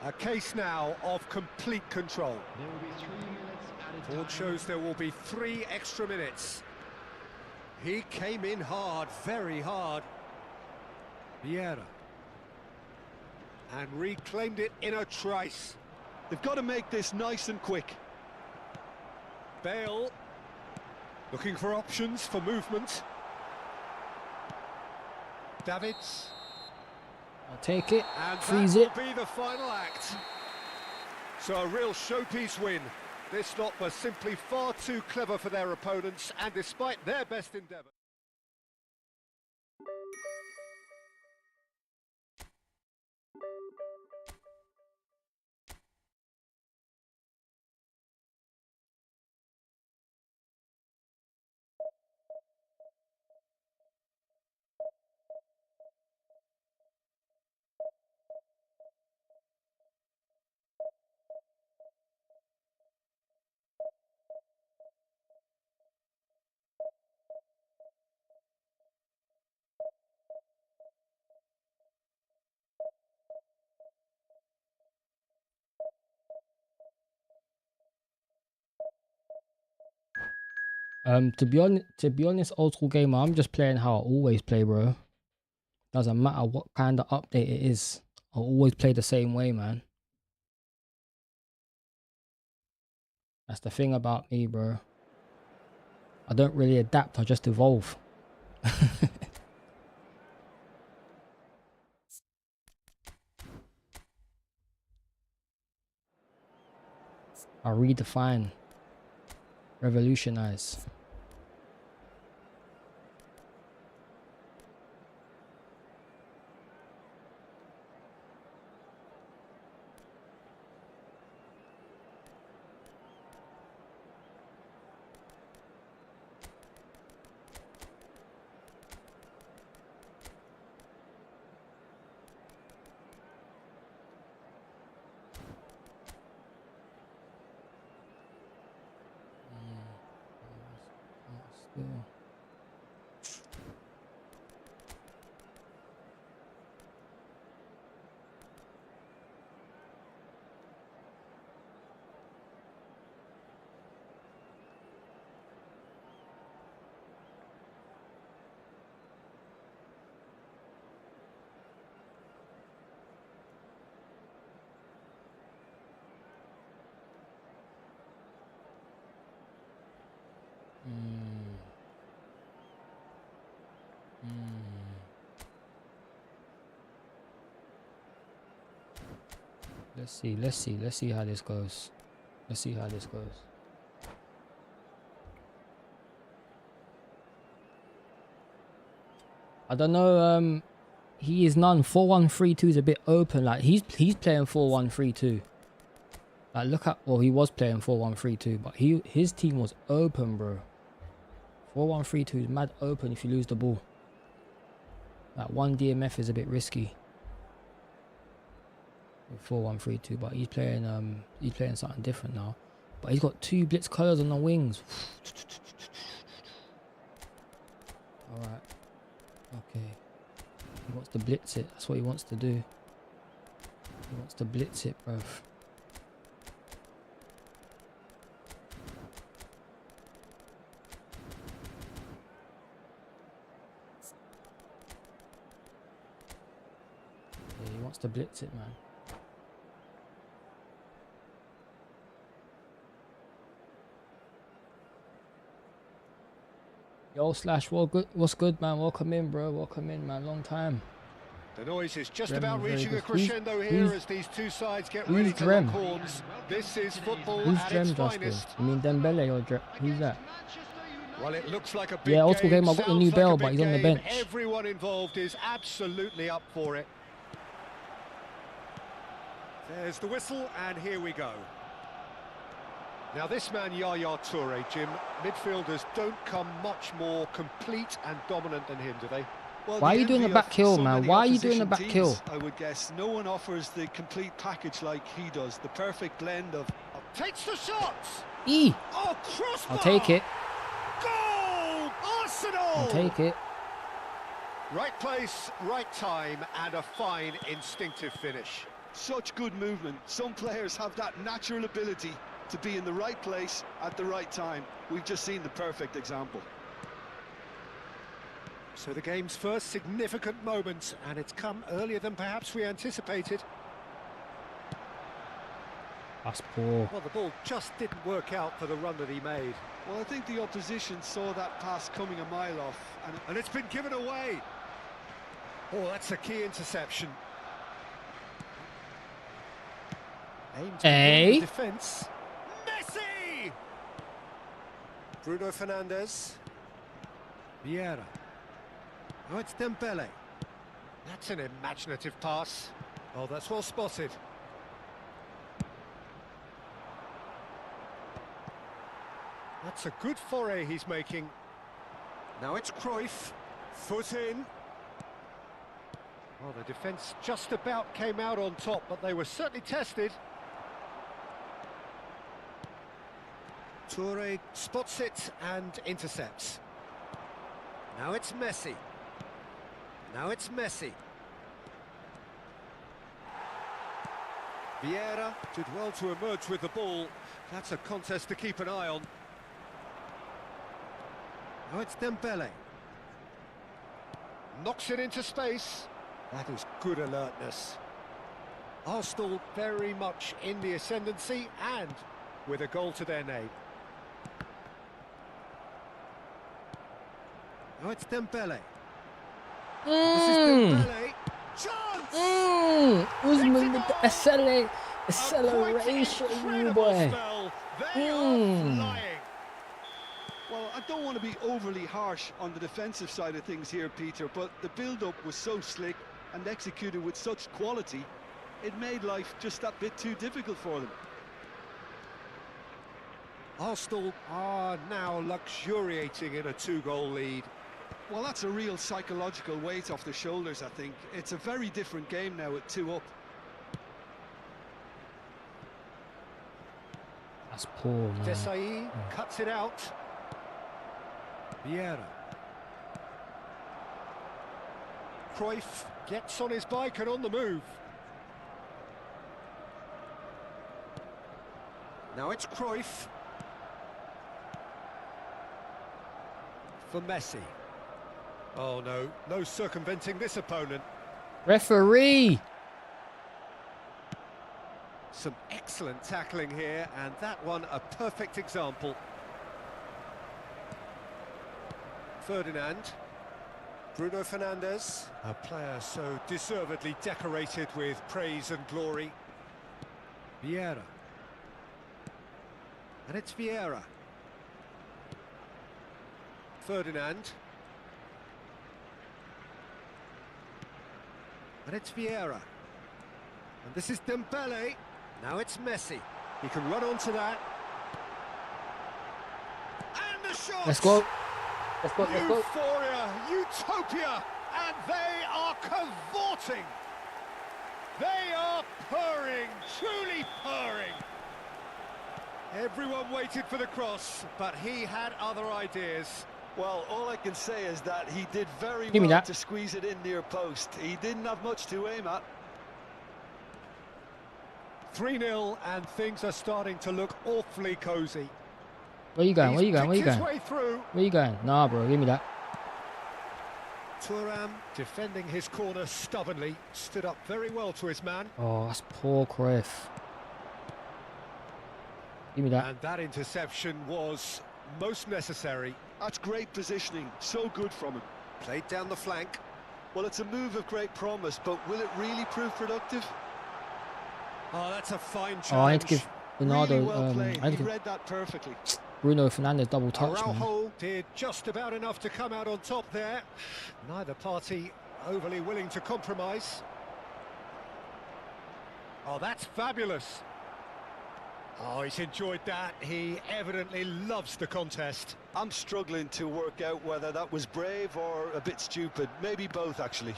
A case now of complete control. There will be 3 minutes added Board time. shows there will be 3 extra minutes. He came in hard, very hard. Vieira. And reclaimed it in a trice. They've got to make this nice and quick. Bale. Looking for options for movement. Davids. I'll take it. And Freeze that it. will be the final act. So a real showpiece win. This lot was simply far too clever for their opponents, and despite their best endeavour. To be honest, old school gamer, I'm just playing how I always play, bro. Doesn't matter what kind of update it is. I'll always play the same way, man. That's the thing about me, bro. I don't really adapt, I just evolve. I redefine, revolutionize. Still. Let's see how this goes. Let's see how this goes. I don't know, he is none. 4-1-3-2 is a bit open. Like he's playing 4-1-3-2. Like look at, well, he was playing 4-1-3-2, but his team was open, bro. 4-1-3-2 is mad open if you lose the ball. Like one DMF is a bit risky. 4-1-3-2, but he's playing something different now. But he's got 2 blitz colours on the wings. Alright. Okay. He wants to blitz it. That's what he wants to do. He wants to blitz it, bruv. Yeah, he wants to blitz it, man. Yo, Slash, what's good, man? Welcome in, bro. Welcome in, man. Long time. The noise is just Drem about is very reaching a good. crescendo here as these two sides get who's ready to Drem? lock horns. This is football Who's at Drem, its Justin? finest. You mean Dembele or Drem? Who's that? Well, it looks like a big Yeah, old school game. I got the new sounds like a bell, but big he's on the game. bench. Everyone involved is absolutely up for it. There's the whistle, and here we go. Now this man, Yaya Toure, Jim, midfielders don't come much more complete and dominant than him, do they? Well, Why are you doing the envy back of kill, so man? many Why are you doing the opposition back kill? teams, I would guess no one offers the complete package like he does. The perfect blend of Takes the shots. E. Oh, crossbar. I'll take it. Goal! Arsenal! I'll take it. Right place, right time, and a fine instinctive finish. such good movement. Some players have that natural ability to be in the right place at the right time. We've just seen the perfect example. So the game's first significant moment, and it's come earlier than perhaps we anticipated. That's poor. Well, the ball just didn't work out for the run that he made. Well, I think the opposition saw that pass coming a mile off, And it's been given away. Oh, that's a key interception. Aims Hey. the defence. Messi! Bruno Fernandes. Vieira. Oh, it's Dembele. That's an imaginative pass. Oh, that's well spotted. That's a good foray he's making. Now it's Cruyff. Foot in. Well, the defence just about came out on top, but they were certainly tested. Toure spots it and intercepts. Now it's Messi. Now it's Messi. Vieira did well to emerge with the ball. That's a contest to keep an eye on. Now it's Dembele. Knocks it into space. That is good alertness. Arsenal very much in the ascendancy and with a goal to their name. Now it's Dembele. This is Dembele. Chance! Usman with the acceleration, you boy. They are flying. Well, I don't want to be overly harsh on the defensive side of things here, Peter, but the build-up was so slick and executed with such quality, it made life just that bit too difficult for them. Arsenal are now luxuriating in a two-goal lead. Well, that's a real psychological weight off the shoulders, I think. It's a very different game now at 2 up. That's poor, man. Desai cuts it out. Vieira. Cruyff gets on his bike and on the move. Now it's Cruyff. For Messi. Oh no, no circumventing this opponent. Referee! Some excellent tackling here, and that one a perfect example. Ferdinand. Bruno Fernandes, a player so deservedly decorated with praise and glory. Vieira. And it's Vieira. Ferdinand. And it's Vieira. And this is Dembele. Now it's Messi. He can run onto that. And the shot! Let's go. Let's go, let's go. Euphoria, utopia, and they are cavorting. They are purring, truly purring. Everyone waited for the cross, but he had other ideas. Well, all I can say is that he did very Give me well that. to squeeze it in near post. He didn't have much to aim at. 3-0, and things are starting to look awfully cosy. Where you going? Where you going? Where you He's going? picked his way through. Where you going? Nah, bro. Give me that. Thuram defending his corner stubbornly, stood up very well to his man. Oh, that's poor Cruyff. Give me that. And that interception was most necessary. That's great positioning, so good from him. Played down the flank. Well, it's a move of great promise, but will it really prove productive? Oh, that's a fine challenge. Oh, I need to give Bernardo, Really well played. I need He to give read that perfectly. Bruno Fernandes double touch, man. Araujo did just about enough to come out on top there. Neither party overly willing to compromise. Oh, that's fabulous. Oh, he's enjoyed that. He evidently loves the contest. I'm struggling to work out whether that was brave or a bit stupid. Maybe both, actually.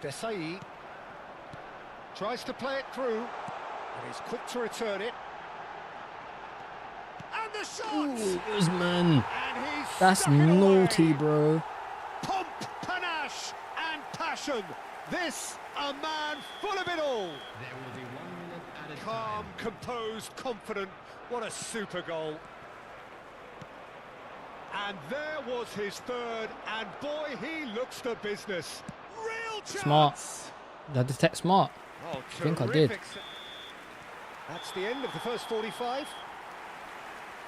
Desai tries to play it through, and he's quick to return it. And the shot! Ooh, Usman. And he's That's stuck it away. naughty, bro. Pomp, panache, and passion. This, a man full of it all. There will be 1 minute at a Calm, time. composed, confident. What a super goal. And there was his third, and boy, he looks the business. Real chance. Smart. Did I detect smart? Oh, I think I did. terrific. That's the end of the first 45.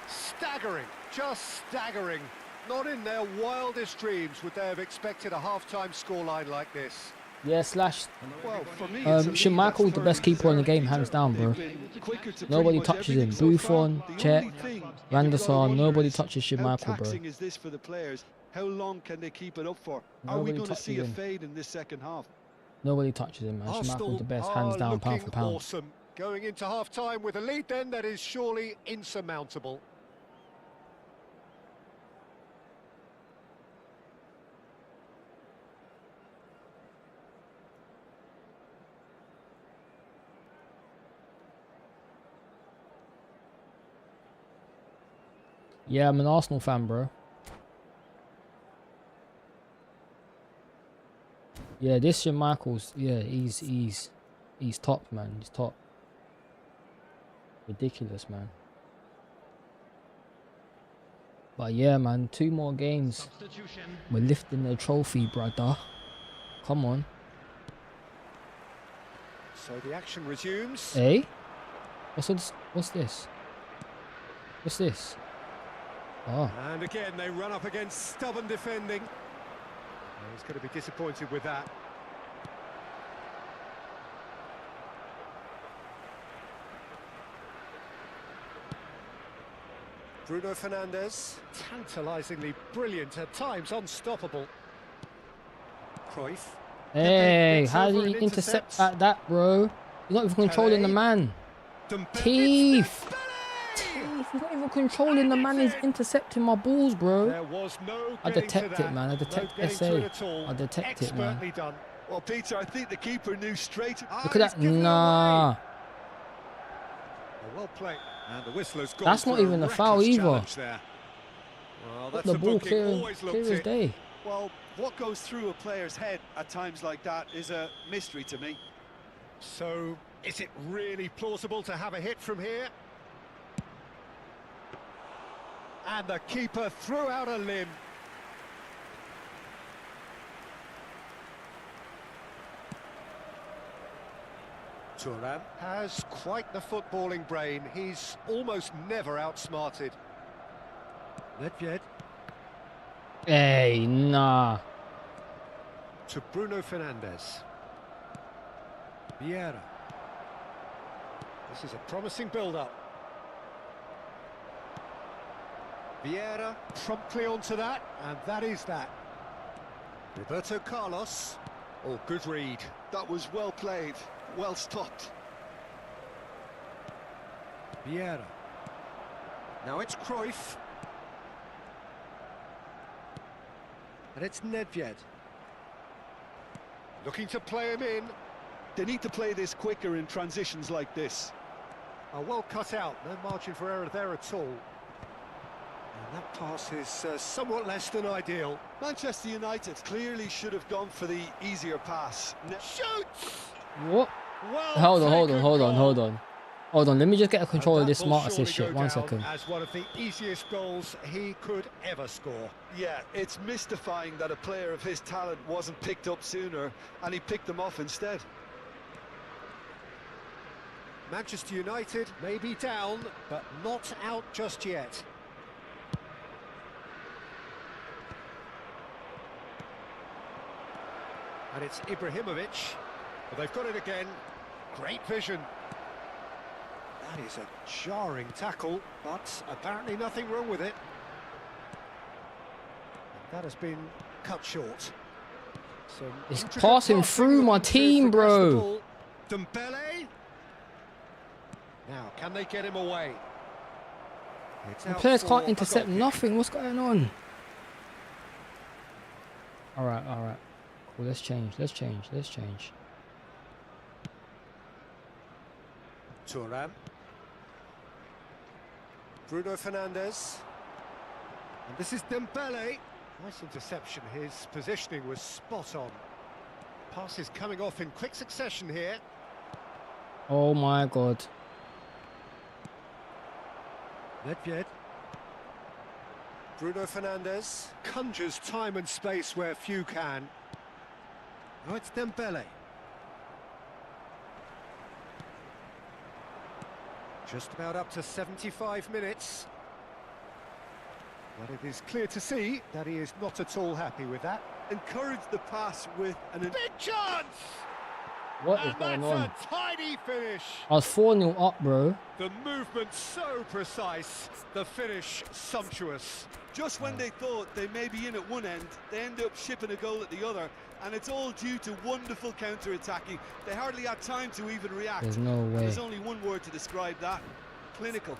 Staggering, just staggering. Not in their wildest dreams would they have expected a half-time scoreline like this. Yeah, Slash. Well, for me, it's a lead Schmeichel, that's the best thoroughly keeper in the game, deserved, hands Peter. down, bro. They've been quicker to Nobody pretty much touches him. everything so far. Buffon, The Cech, only thing you've got to Van der Sar, wonder nobody is touches how Schmeichel, bro. taxing is this for the players? How long can they keep it up for? Are we Nobody going to touches see a him. fade in this second half? Nobody touches him, man. Schmeichel's the best, hands down, pound for looking pound. awesome. Going into half-time with a lead then that is surely insurmountable. Yeah, I'm an Arsenal fan, bro. Yeah, this Schmeichel's, yeah, he's top, man. He's top. Ridiculous, man. But yeah, man, 2 more games. Substitution. We're lifting the trophy, brother. Come on. So the action resumes. Hey? What's this? What's this? What's this? Oh. And again, they run up against stubborn defending. Oh, he's going to be disappointed with that. Bruno Fernandes, tantalisingly brilliant, at times unstoppable. Cruyff. Hey, Gets how over did he and intercept intercepts. like that, bro? He's not even controlling the man. Teeth! Teeth! He's not even controlling the man. He's intercepting my balls, bro. There was no I getting detect to it, that. man. I detect no getting to it SA. at all. I detect it, man. Expertly done. Well, Peter, I think the keeper knew straight. Look at that. Nah. Oh, well played. And the whistler's gone That's not for even a foul reckless either. challenge there. Well, that's The a ball booking, clear always looked as it. day. Well, what goes through a player's head at times like that is a mystery to me. So, is it really plausible to have a hit from here? And the keeper threw out a limb. Thuram has quite the footballing brain. He's almost never outsmarted. Nedved Hey, nah. to Bruno Fernandes. Vieira. This is a promising build-up. Vieira promptly onto that, and that is that. Roberto Carlos. Oh, good read. That was well played, well stopped. Vieira. Now it's Cruyff. And it's Nedved. Looking to play him in. They need to play this quicker in transitions like this. Oh, well cut out. No margin for error there at all. And that pass is somewhat less than ideal. Manchester United clearly should have gone for the easier pass. Shoots! What? Well Hold on, taken hold goal. on. Hold on, let me just get a control And of this that will smart assist surely shit. go 1 down second. as one of the easiest goals he could ever score. Yeah, it's mystifying that a player of his talent wasn't picked up sooner, and he picked them off instead. Manchester United may be down, but not out just yet. And it's Ibrahimovic. Well, they've got it again. Great vision. That is a jarring tackle, but apparently nothing wrong with it. And that has been cut short. It's passing through my team, bro. Dembele. Now, can they get him away? The players can't intercept nothing. What's going on? All right. Cool, let's change. Thuram. Bruno Fernandes. And this is Dembele. Nice interception. His positioning was spot on. Passes coming off in quick succession here. Oh my God. Nedved. Bruno Fernandes conjures time and space where few can. Now it's Dembele. Just about up to 75 minutes. But it is clear to see that he is not at all happy with that. Encourage the pass with an Big chance! What is going on? That's a tiny finish. I was 4-0 up, bro. The movement so precise, the finish sumptuous. Just when they thought they may be in at one end, they end up shipping a goal at the other, and it's all due to wonderful counter-attacking. They hardly had time to even react. There's no way. There's only one word to describe that: clinical.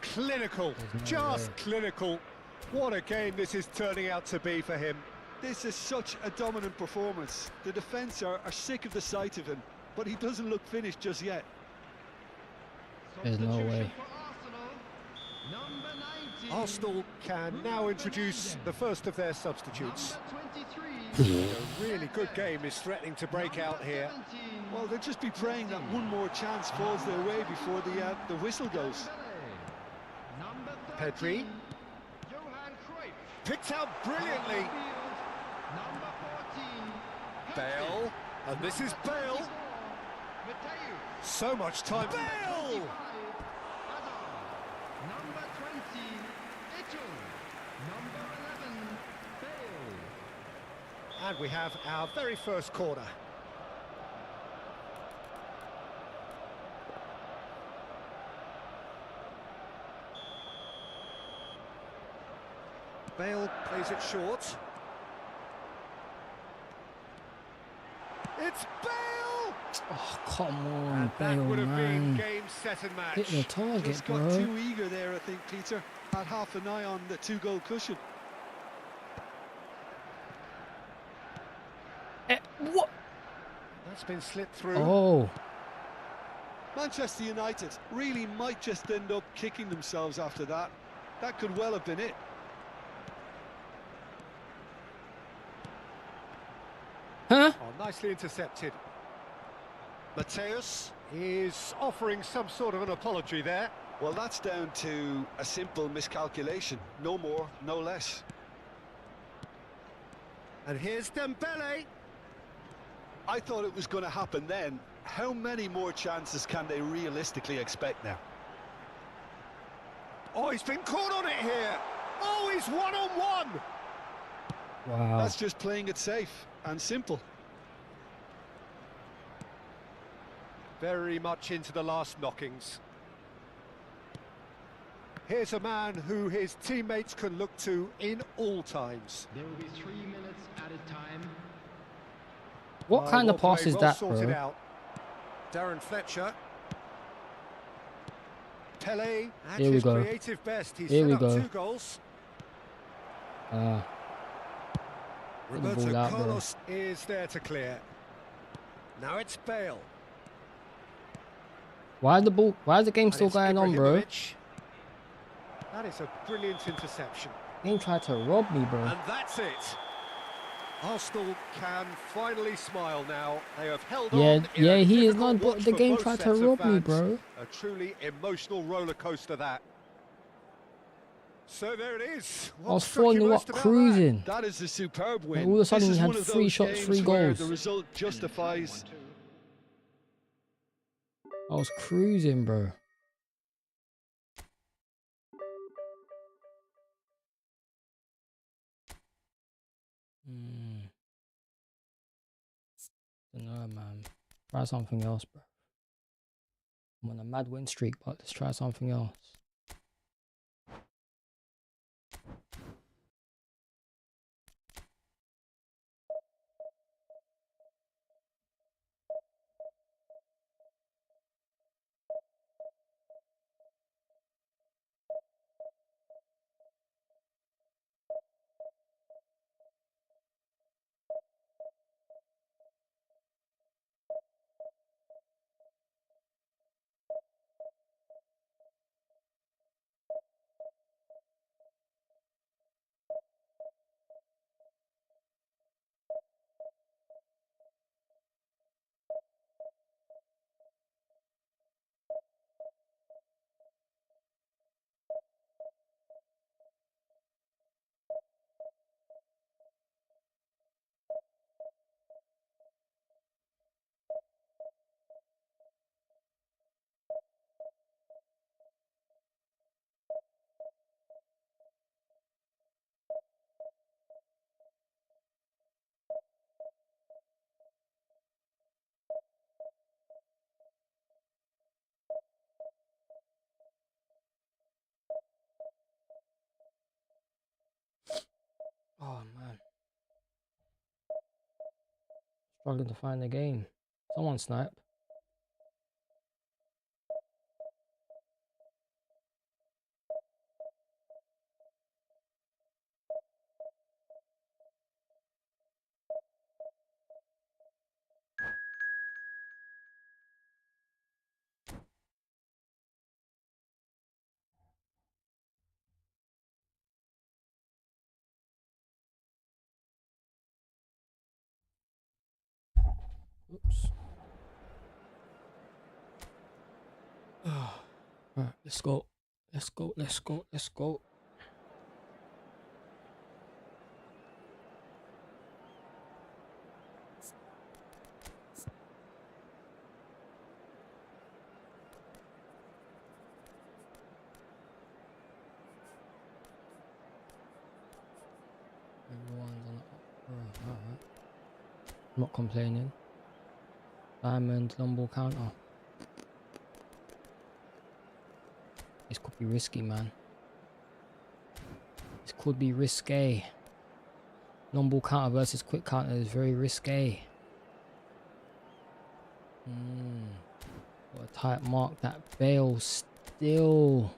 Clinical, No just way. clinical. What a game this is turning out to be for him. This is such a dominant performance. The defence are sick of the sight of him, but he doesn't look finished just yet. There's no way. Arsenal can now introduce the first of their substitutes. A really good game is threatening to break out here. Well, they'll just be praying that one more chance falls their way before the whistle goes. Pedri. Picked out brilliantly. Bale. And this is Bale. So much time. Bale! And we have our very first corner. Bale plays it short. It's Bale! Oh, come on, And that Bale, would have been man. game, set and match. Hit the target, Just got bro. too eager there, I think, Peter. Had half an eye on the two-goal cushion. What? That's been slipped through. Oh. Manchester United really might just end up kicking themselves after that. That could well have been it. Huh? Oh, nicely intercepted. Mateus is offering some sort of an apology there. Well, that's down to a simple miscalculation. No more, no less. And here's Dembele. I thought it was going to happen then. How many more chances can they realistically expect now? Oh, he's been caught on it here. Oh, he's one-on-one. Wow. That's just playing it safe and simple. Very much into the last knockings. Here's a man who his teammates can look to in all times. There will be 3 minutes at a time. What kind of well pass is played, well that, sorted bro? out. Darren Fletcher. Pele at Here we his go. creative best. He's Here set we up go. 2 goals. Get the Roberto ball out, bro. Carlos is there to clear. Now it's Bale. Why is the game And still it's going on, bro? Ibrahimovic. That is a brilliant interception. Game tried to rob me, bro. And that's it. Arsenal can finally smile now. They have held Yeah, on. in yeah, a he is difficult not, but watch the for game both tried to sets of rob me, fans. bro. A truly emotional roller coaster that. So there it is. I was What struck you 4-0 most up, about cruising. That is a superb win. all of a sudden This is we had one of 3 those shots, games 3 where goals. the result justifies I was cruising, bro. Don't know, man. Try something else, bro. I'm on a mad win streak, but let's try something else. Oh, man. Struggling to find the game. Someone snipe. Oops. Right, let's go. Let's go. Let's go. Let's go. Everyone's on the alright. I'm not complaining. Diamond, long ball counter. This could be risky, man. This could be risque. Long ball counter versus quick counter is very risque. Got a tight mark. That Bale still.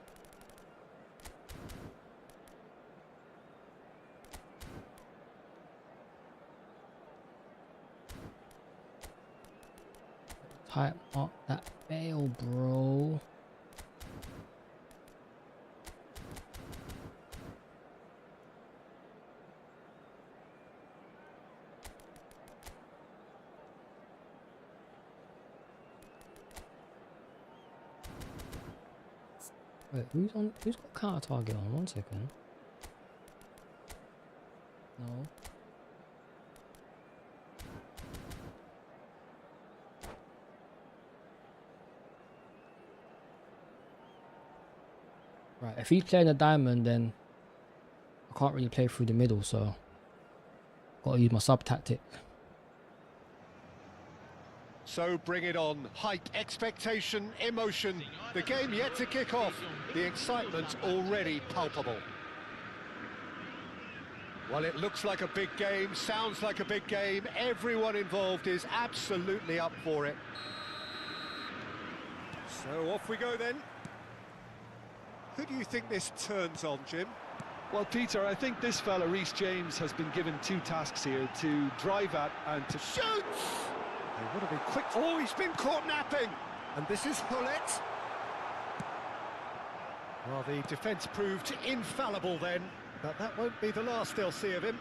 Tight mark. That Bale, bro. Wait, who's got counter target on? 1 second. No. Right, if he's playing a diamond, then I can't really play through the middle, so gotta use my sub tactic. So bring it on. Hype, expectation, emotion. The game yet to kick off. The excitement already palpable. Well, it looks like a big game, sounds like a big game. Everyone involved is absolutely up for it. So off we go then. Who do you think this turns on, Jim? Well, Peter, I think this fella, Reece James, has been given two tasks here: to drive at and to Shoots! They would have been quick. Oh, he's been caught napping. And this is Hullet. Well, the defence proved infallible then, but that won't be the last they'll see of him.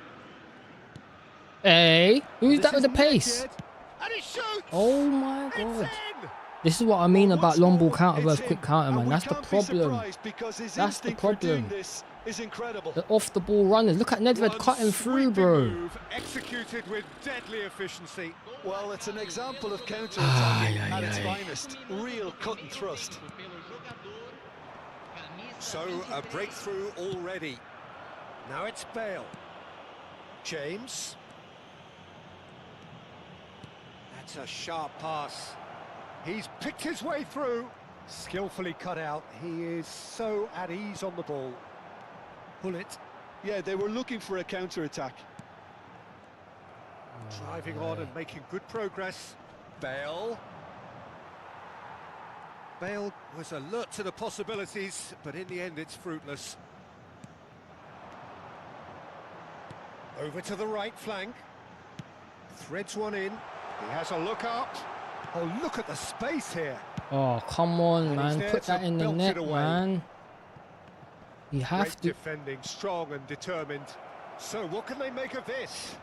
Hey, who's that with the Naked, pace? and he shoots! Oh my god. It's in! This is what I mean Well, about what's long ball more, counter it's versus in, quick counter, and man. we That's the can't be problem. surprised because his That's the instinct for doing problem. this is incredible. The off the ball runners. Look at Nedved One cutting through, sweeping bro. move, executed with deadly efficiency. Well, it's an example of Ay, counter-attacking ay, at its ay. finest. Real cut and thrust. So a breakthrough already. Now it's Bale. James. That's a sharp pass. He's picked his way through. Skillfully cut out. He is so at ease on the ball. Pull it. Yeah, they were looking for a counter-attack. Driving on and making good progress. Bale. Bale was alert to the possibilities, but in the end it's fruitless. Over to the right flank. Threads one in. He has a look up. Oh, look at the space here. Oh, come on, And he's man. there Put to that in the belt it net, away. man. You have Great to. defending, strong and determined. So what can they make of this?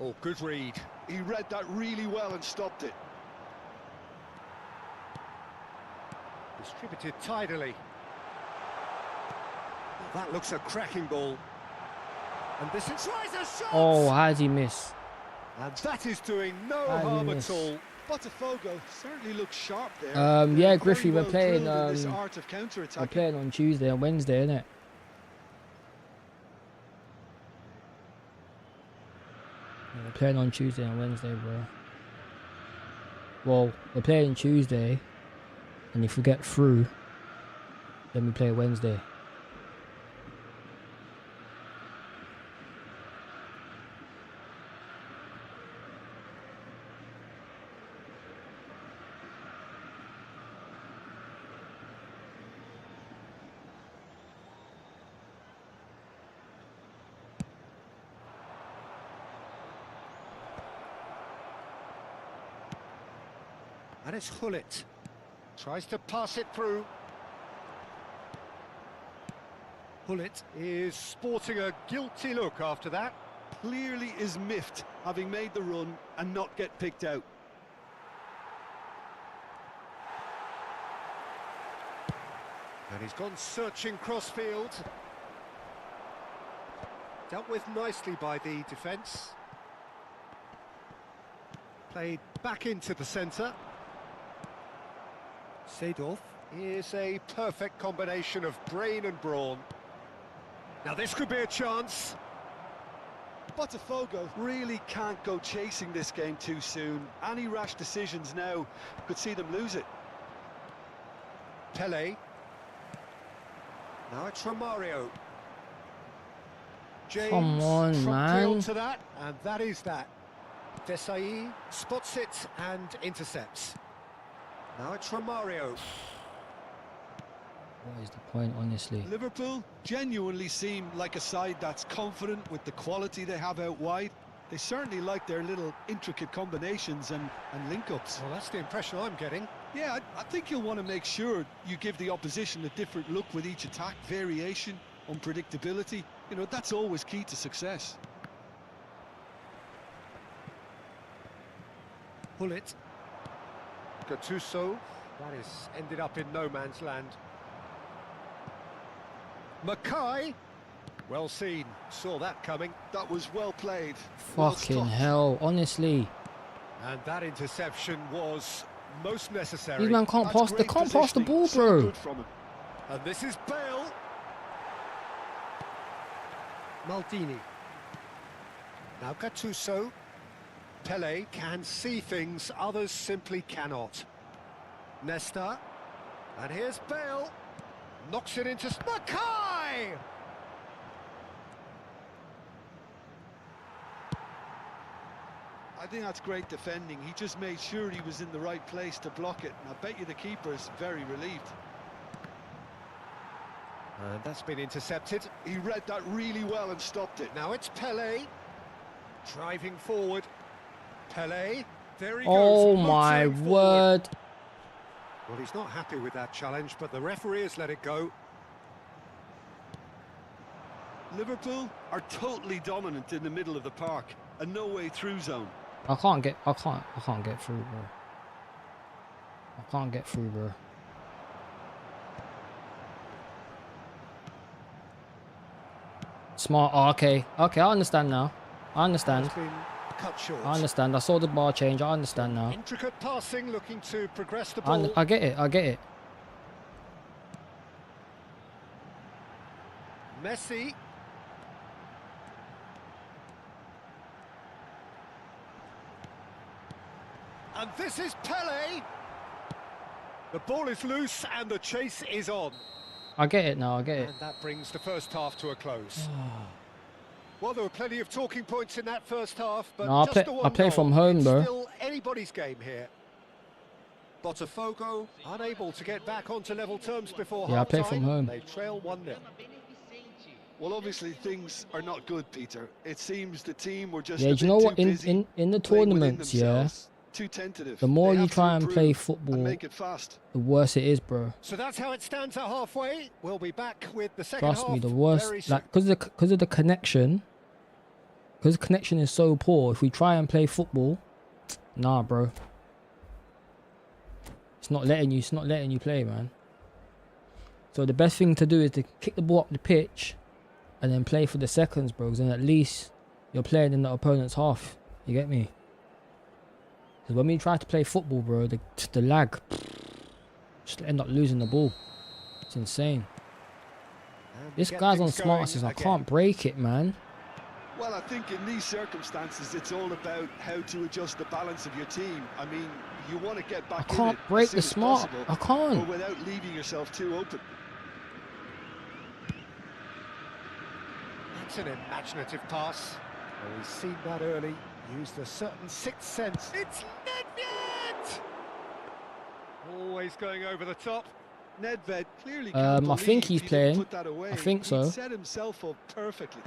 Oh, good read. He read that really well and stopped it. Distributed tidily. That looks a cracking ball. And this is tries a shot. Oh, how did he miss? And that is doing no How did he harm miss? at all. Botafogo certainly looks sharp there. Yeah, They're Griffey, very we're playing, drilled in this um, art of We're counter-attacking. playing on Tuesday and Wednesday, innit? Yeah, we're playing on Tuesday and Wednesday, bro. Well, we're playing Tuesday, and if we get through, then we play Wednesday. And it's Hullet. Tries to pass it through. Hullet is sporting a guilty look after that. Clearly is miffed, having made the run and not get picked out. And he's gone searching crossfield. Dealt with nicely by the defence. Played back into the centre. Seedorf is a perfect combination of brain and brawn. Now this could be a chance. Botafogo really can't go chasing this game too soon. Any rash decisions now could see them lose it. Pele. Now it's Romario. James Come on, promptly man. onto that, and that is that. Desai spots it and intercepts. Now it's Romario. What is the point, honestly? Liverpool genuinely seem like a side that's confident with the quality they have out wide. They certainly like their little intricate combinations and link-ups. Well, that's the impression I'm getting. Yeah, I think you'll want to make sure you give the opposition a different look with each attack, variation, unpredictability. You know, that's always key to success. Hullet. Gattuso. That is ended up in no man's land. Mackay. Well seen. Saw that coming. That was well played. Well Fucking stopped. hell, honestly. And that interception was most necessary. These man can't That's pass. They great can't pass the positioning. ball, So bro. good from him. And this is Bale. Maldini. Now Gattuso. Pele can see things others simply cannot. Nesta. And here's Bale. Knocks it into Mackay! I think that's great defending. He just made sure he was in the right place to block it. And I bet you the keeper's very relieved. And that's been intercepted. He read that really well and stopped it. Now it's Pele. Driving forward. Pele. There he Oh goes. my motoring forward. word. Well, he's not happy with that challenge, but the referee has let it go. Liverpool are totally dominant in the middle of the park. A no way through zone. I can't get through, bro. I can't get through, bro. Smart. Oh, okay. Okay, I understand now. I understand. Has been cut short. I understand. I saw the bar change. I understand now. Intricate passing, looking to progress the ball. I get it. I get it. Messi. And this is Pele. The ball is loose and the chase is on. I get it now. I get it. And that brings the first half to a close. Well, there were plenty of talking points in that first half, but No, I play from home, bro. Still anybody's game here. Botafogo unable to get back onto level terms before Yeah, I play half-time. from home. They trail 1-0. Well, obviously things are not good, Peter. It seems the team were just Yeah, do you know what? In the tournaments, yeah, too tentative. the more They you have to try and play improve football, and make it fast. the worse it is, bro. So that's how it stands at halfway. We'll be back with the second Trust half me, the very worst, soon. like, because of the connection, because the connection is so poor. If we try and play football, nah, bro. It's not letting you play, man. So the best thing to do is to kick the ball up the pitch and then play for the seconds, bro. Then at least you're playing in the opponent's half. You get me? Because when we try to play football, bro, the lag, just end up losing the ball. It's insane. And we This get guy's on things smart going says I again. can't break it, man. Well, I think in these circumstances, it's all about how to adjust the balance of your team. I mean, you want to get back I can't in it break as soon the as smart. possible, I can't. but without leaving yourself too open. It's an imaginative pass. Well, we've seen that early. Used a certain sixth sense. It's Nedved! Always going over the top. Nedved clearly I can't think believe he's he didn't playing. put that away. I think He so. set himself up perfectly.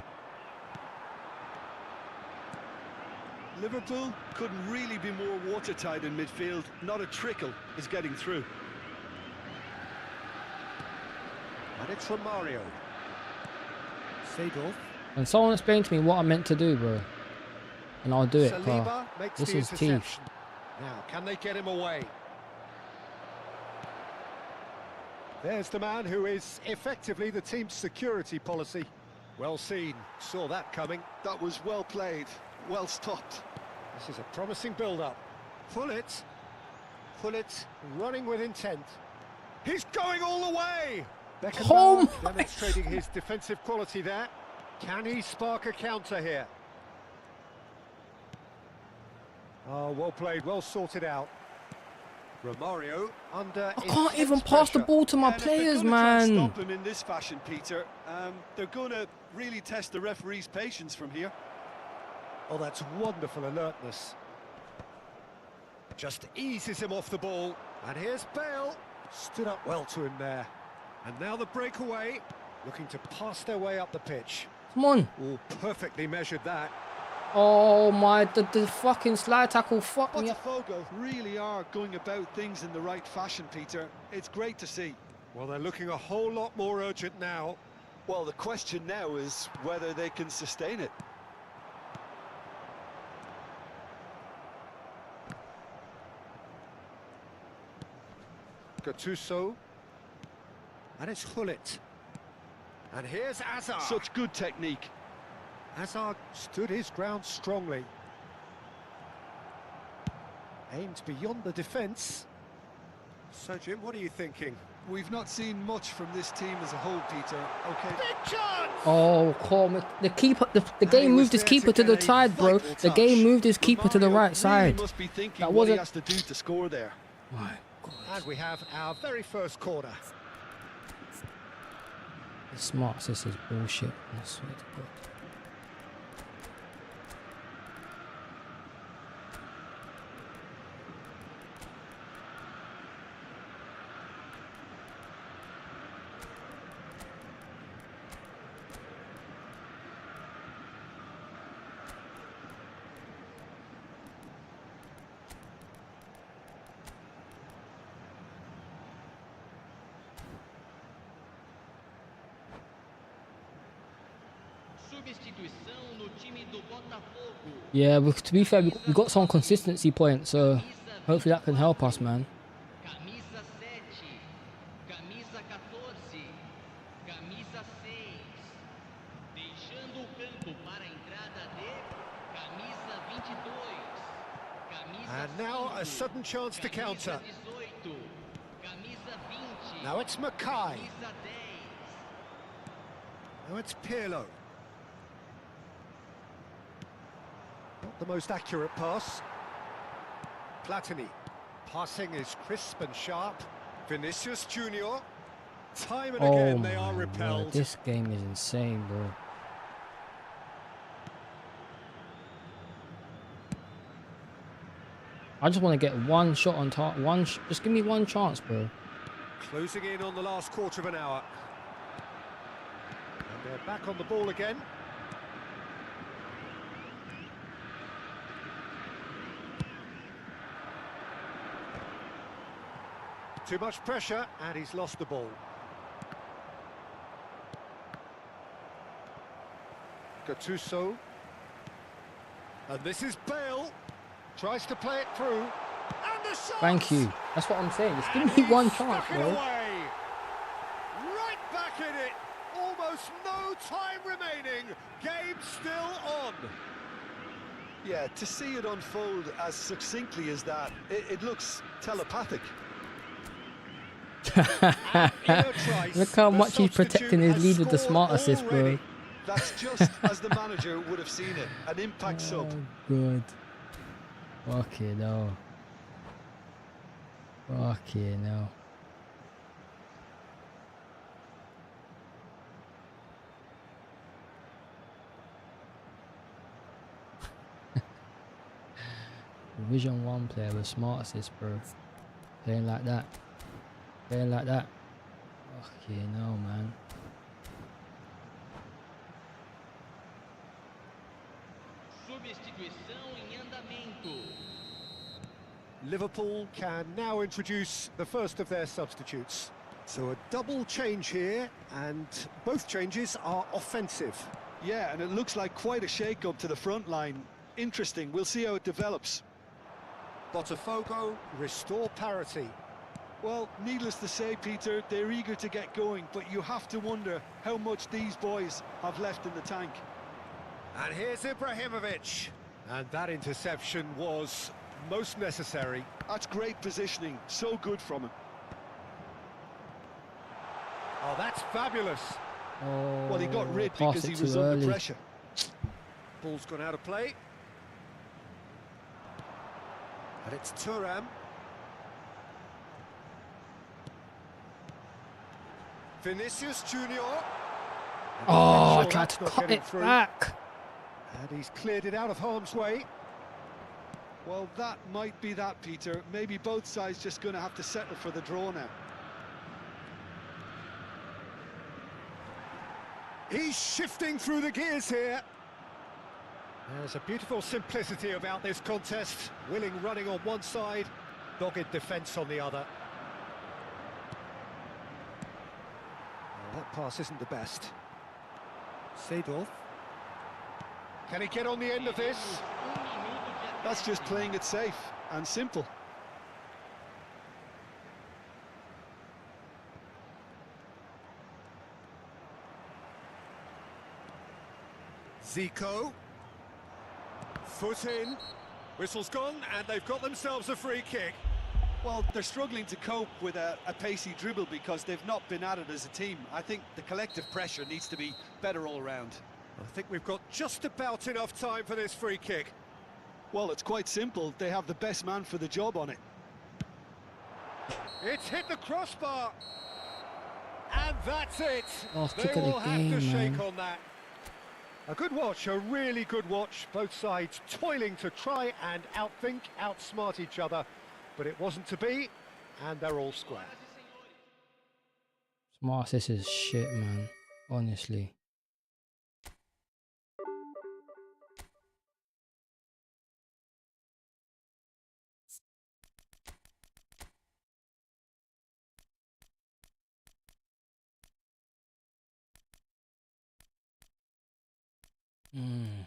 Liverpool couldn't really be more watertight in midfield. Not a trickle is getting through. And it's from Mario. Seedorf. And someone explain to me what I meant to do, bro. And I'll do it, Saliba car. makes This the is teeth. interception. Now, can they get him away? There's the man who is effectively the team's security policy. Well seen. Saw that coming. That was well played, well stopped. This is a promising build-up. Fullet. Fullet running with intent. He's going all the way! Oh Beckenbauer my demonstrating his defensive quality there. Can he spark a counter here? Oh, well played, well sorted out. Romario under I can't even intense pass the pressure. ball to my And if players, they're gonna try and man. stop him in this fashion, Peter, they're going to really test the referee's patience from here. Oh, that's wonderful alertness. Just eases him off the ball. And here's Bale. Stood up well to him there. And now the breakaway. Looking to pass their way up the pitch. Come on. Oh, perfectly measured that. Oh my, the fucking slide tackle fucked me up. Botafogo really are going about things in the right fashion, Peter. It's great to see. Well, they're looking a whole lot more urgent now. Well, the question now is whether they can sustain it. Gattuso. And it's Hullet. And here's Hazard. Such good technique. Hazard stood his ground strongly. Aimed beyond the defence. So, Jim, what are you thinking? We've not seen much from this team as a whole, Peter. Okay. Big chance! Oh, Cormac. The keeper, the he game was moved his there keeper to to the get a side, bro. vital The game touch. moved his keeper to the Romario right side. Really must be thinking That what he wasn't- has to do to score there. My God. And we have our very first corner. This smart sister's bullshit. I swear to God. Substituição no time do Botafogo. Yeah, to be fair, we got some consistency points, so hopefully that can help us, man. Camisa 7, camisa 14, camisa 6. Deixando now a sudden chance to counter. Now it's Mackay. Now it's Pirlo. Not the most accurate pass. Platini. Passing is crisp and sharp. Vinicius Junior. Time and again they are repelled. Lord, this game is insane, bro. I just want to get one shot on target. Just give me one chance, bro. Closing in on the last quarter of an hour. And they're back on the ball again. Too much pressure, and he's lost the ball. Gattuso. And this is Bale. Tries to play it through. And the shot! Thank you. That's what I'm saying. Just give me one chance, Stuck it bro. away. Right back in it. Almost no time remaining. Game still on. Yeah, to see it unfold as succinctly as that, it looks telepathic. Look how much he's protecting his lead with the smart assist, bro. That's just as the manager would have seen it, an impact sub. Good. Okay, no. Okay, no. Division 1 player with smart assist, bro. Playing like that. Playing like that. Okay, no, man. Substituição em andamento. Liverpool can now introduce the first of their substitutes. So a double change here, and both changes are offensive. Yeah, and it looks like quite a shake-up to the front line. Interesting, we'll see how it develops. Botafogo restore parity. Well, needless to say, Peter, they're eager to get going, but you have to wonder how much these boys have left in the tank. And here's Ibrahimovic. And that interception was most necessary. That's great positioning, so good from him. Oh, that's fabulous. Oh, Well, he got rid passed because it he too was under early. pressure. Ball's gone out of play. And it's Thuram. Vinicius Junior. Oh, I Sure, tried that's to not cut getting it through. back. And he's cleared it out of harm's way. Well, that might be that, Peter. Maybe both sides just going to have to settle for the draw now. He's shifting through the gears here. There's a beautiful simplicity about this contest. Willing running on one side, dogged defence on the other. Oh, that pass isn't the best. Seedorf. Can he get on the end of this? That's just playing it safe and simple. Zico. Foot in. Whistle's gone, and they've got themselves a free kick. Well, they're struggling to cope with a pacey dribble because they've not been at it as a team. I think the collective pressure needs to be better all round. I think we've got just about enough time for this free kick. Well, it's quite simple. They have the best man for the job on it. It's hit the crossbar. And that's it. Last They kick of the will have game, to shake man. on that. A good watch, a really good watch. Both sides toiling to try and outthink, outsmart each other. But it wasn't to be, and they're all square. Smart assist is shit, man. Honestly. Mm.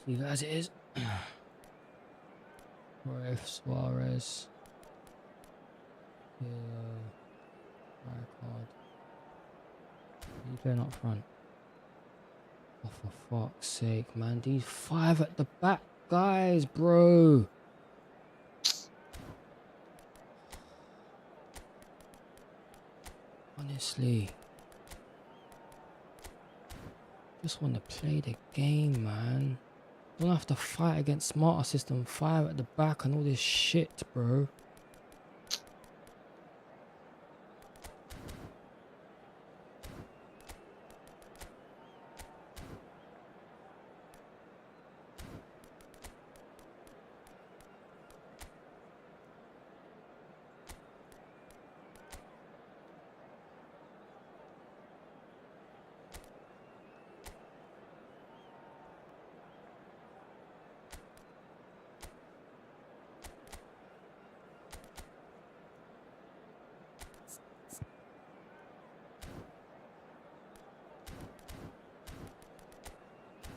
Leave it as it is. If Suarez. Yeah. Right card. You playing up front. Oh, for fuck's sake, man. These 5 at the back guys, bro. Honestly. Just want to play the game, man. Don't have to fight against smarter system 5 at the back and all this shit, bro.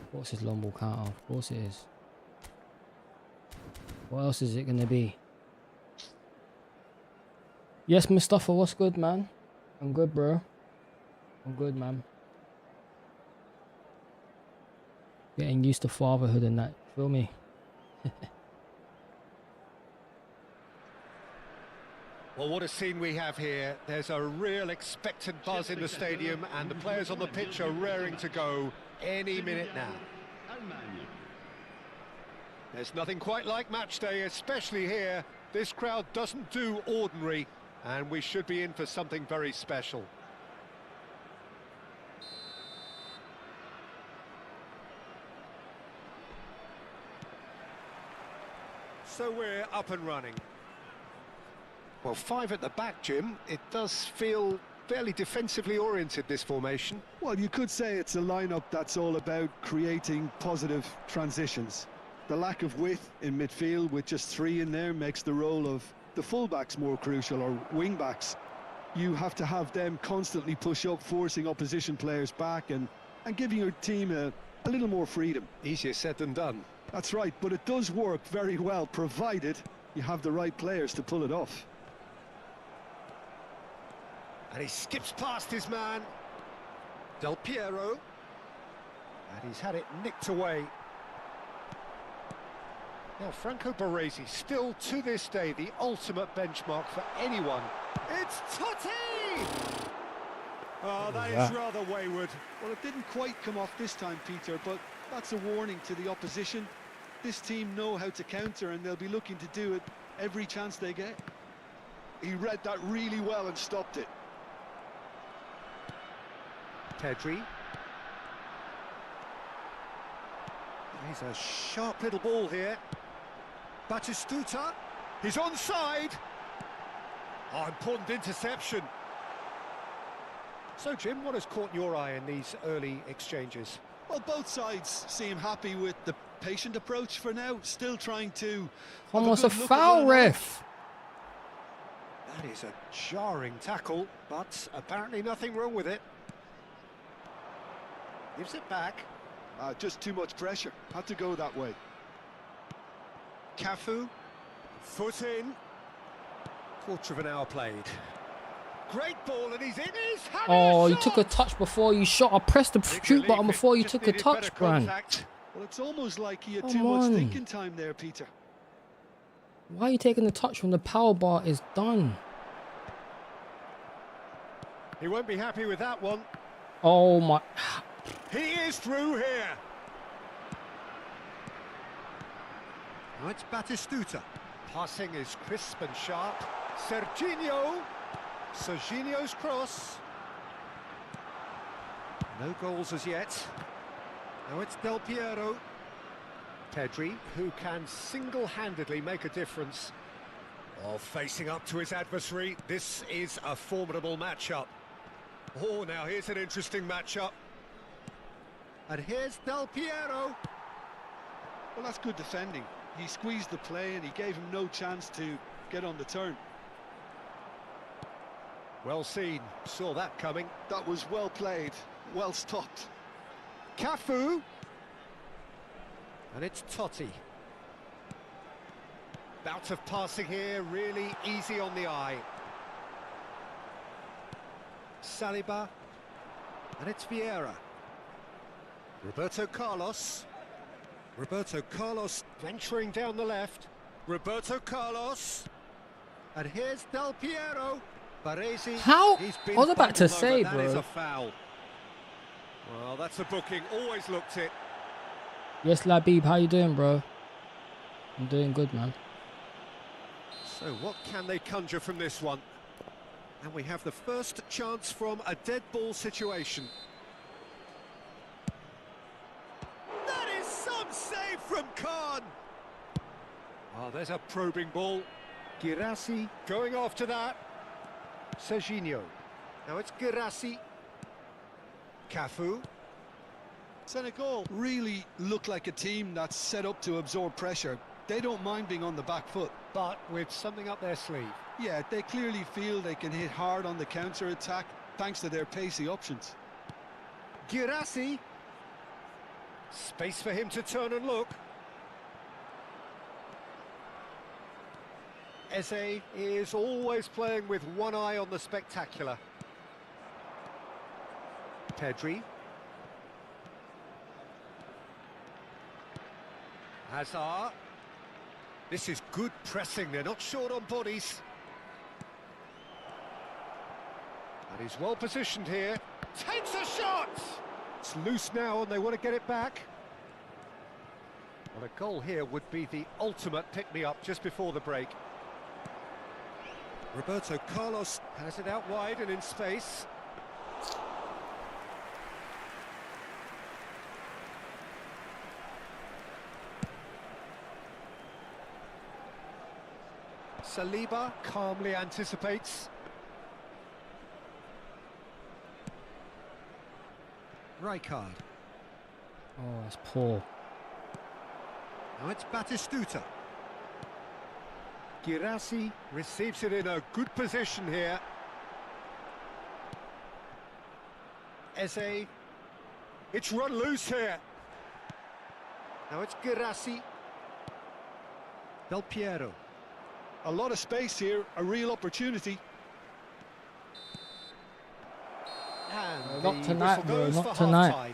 Of course it's long ball counter, of course it is. What else is it gonna be? Yes, Mustafa, what's good, man? I'm good, bro. I'm good, man. Getting used to fatherhood and that, feel me? Well, what a scene we have here. There's a real expectant buzz in the stadium, and the players on the pitch are raring to go any minute now. There's nothing quite like match day, especially here. This crowd doesn't do ordinary, and we should be in for something very special. So we're up and running. Well, 5 at the back, Jim. It does feel fairly defensively oriented, this formation. Well, you could say it's a lineup that's all about creating positive transitions. The lack of width in midfield with just 3 in there makes the role of the fullbacks more crucial, or wing-backs. You have to have them constantly push up, forcing opposition players back and giving your team a little more freedom. Easier said than done. That's right, but it does work very well, provided you have the right players to pull it off. And he skips past his man, Del Piero. And he's had it nicked away. Now, Franco Baresi, still to this day, the ultimate benchmark for anyone. It's Totti! Oh, that is rather wayward. Well, it didn't quite come off this time, Peter, but that's a warning to the opposition. This team know how to counter, and they'll be looking to do it every chance they get. He read that really well and stopped it. Pedri. He's a sharp little ball here. Batistuta. He's onside. Oh, important interception. So, Jim, what has caught your eye in these early exchanges? Well, both sides seem happy with the patient approach for now, still trying to... Almost a foul, ref. That is a jarring tackle, but apparently nothing wrong with it. Gives it back. Just too much pressure. Had to go that way. Cafu. Foot in. Quarter of an hour played. Great ball, and he's in. He's having Oh, a you shot! took a touch before you shot. I pressed the shoot button before you Just took a needed touch, better Bran. contact. Well, it's almost like he had Come too much on. thinking time there, Peter. Why are you taking the touch when the power bar is done? He won't be happy with that one. Oh my... He is through here. Now it's Batistuta. Passing is crisp and sharp. Serginho. Serginho's cross. No goals as yet. Now it's Del Piero. Pedri, who can single-handedly make a difference. Oh, facing up to his adversary. This is a formidable matchup. Oh, now here's an interesting matchup. And here's Del Piero. Well, that's good defending. He squeezed the play and he gave him no chance to get on the turn. Well seen, saw that coming. That was well played, well stopped. Cafu. And it's Totti. Bout of passing here, really easy on the eye. Saliba. And it's Vieira. Roberto Carlos. Roberto Carlos venturing down the left. Roberto Carlos. And here's Del Piero. Baresi. How? He's I been was about to bundled say, over. That is bro. a foul. Well, that's a booking. Always looked it. Yes, Labib, how you doing, bro? I'm doing good, man. So what can they conjure from this one? And we have the first chance from a dead ball situation. That is some save from Khan. Oh, there's a probing ball. Girassi going after that. Serginho. Now it's Girassi. Cafu. Senegal really look like a team that's set up to absorb pressure. They don't mind being on the back foot. But with something up their sleeve. Yeah, they clearly feel they can hit hard on the counter-attack thanks to their pacey options. Girassi. Space for him to turn and look. Eze is always playing with one eye on the spectacular. Pedri. Hazard. This is good pressing, they're not short on bodies. And he's well positioned here. Takes a shot! It's loose now and they want to get it back. Well, a goal here would be the ultimate pick-me-up just before the break. Roberto Carlos has it out wide and in space. Saliba calmly anticipates. Rijkaard. Oh, that's poor. Now it's Batistuta. Girassi receives it in a good position here. Eze. It's run loose here. Now it's Girassi. Del Piero. A lot of space here, a real opportunity. And Not the tonight, whistle bro, goes not for tonight. half-time.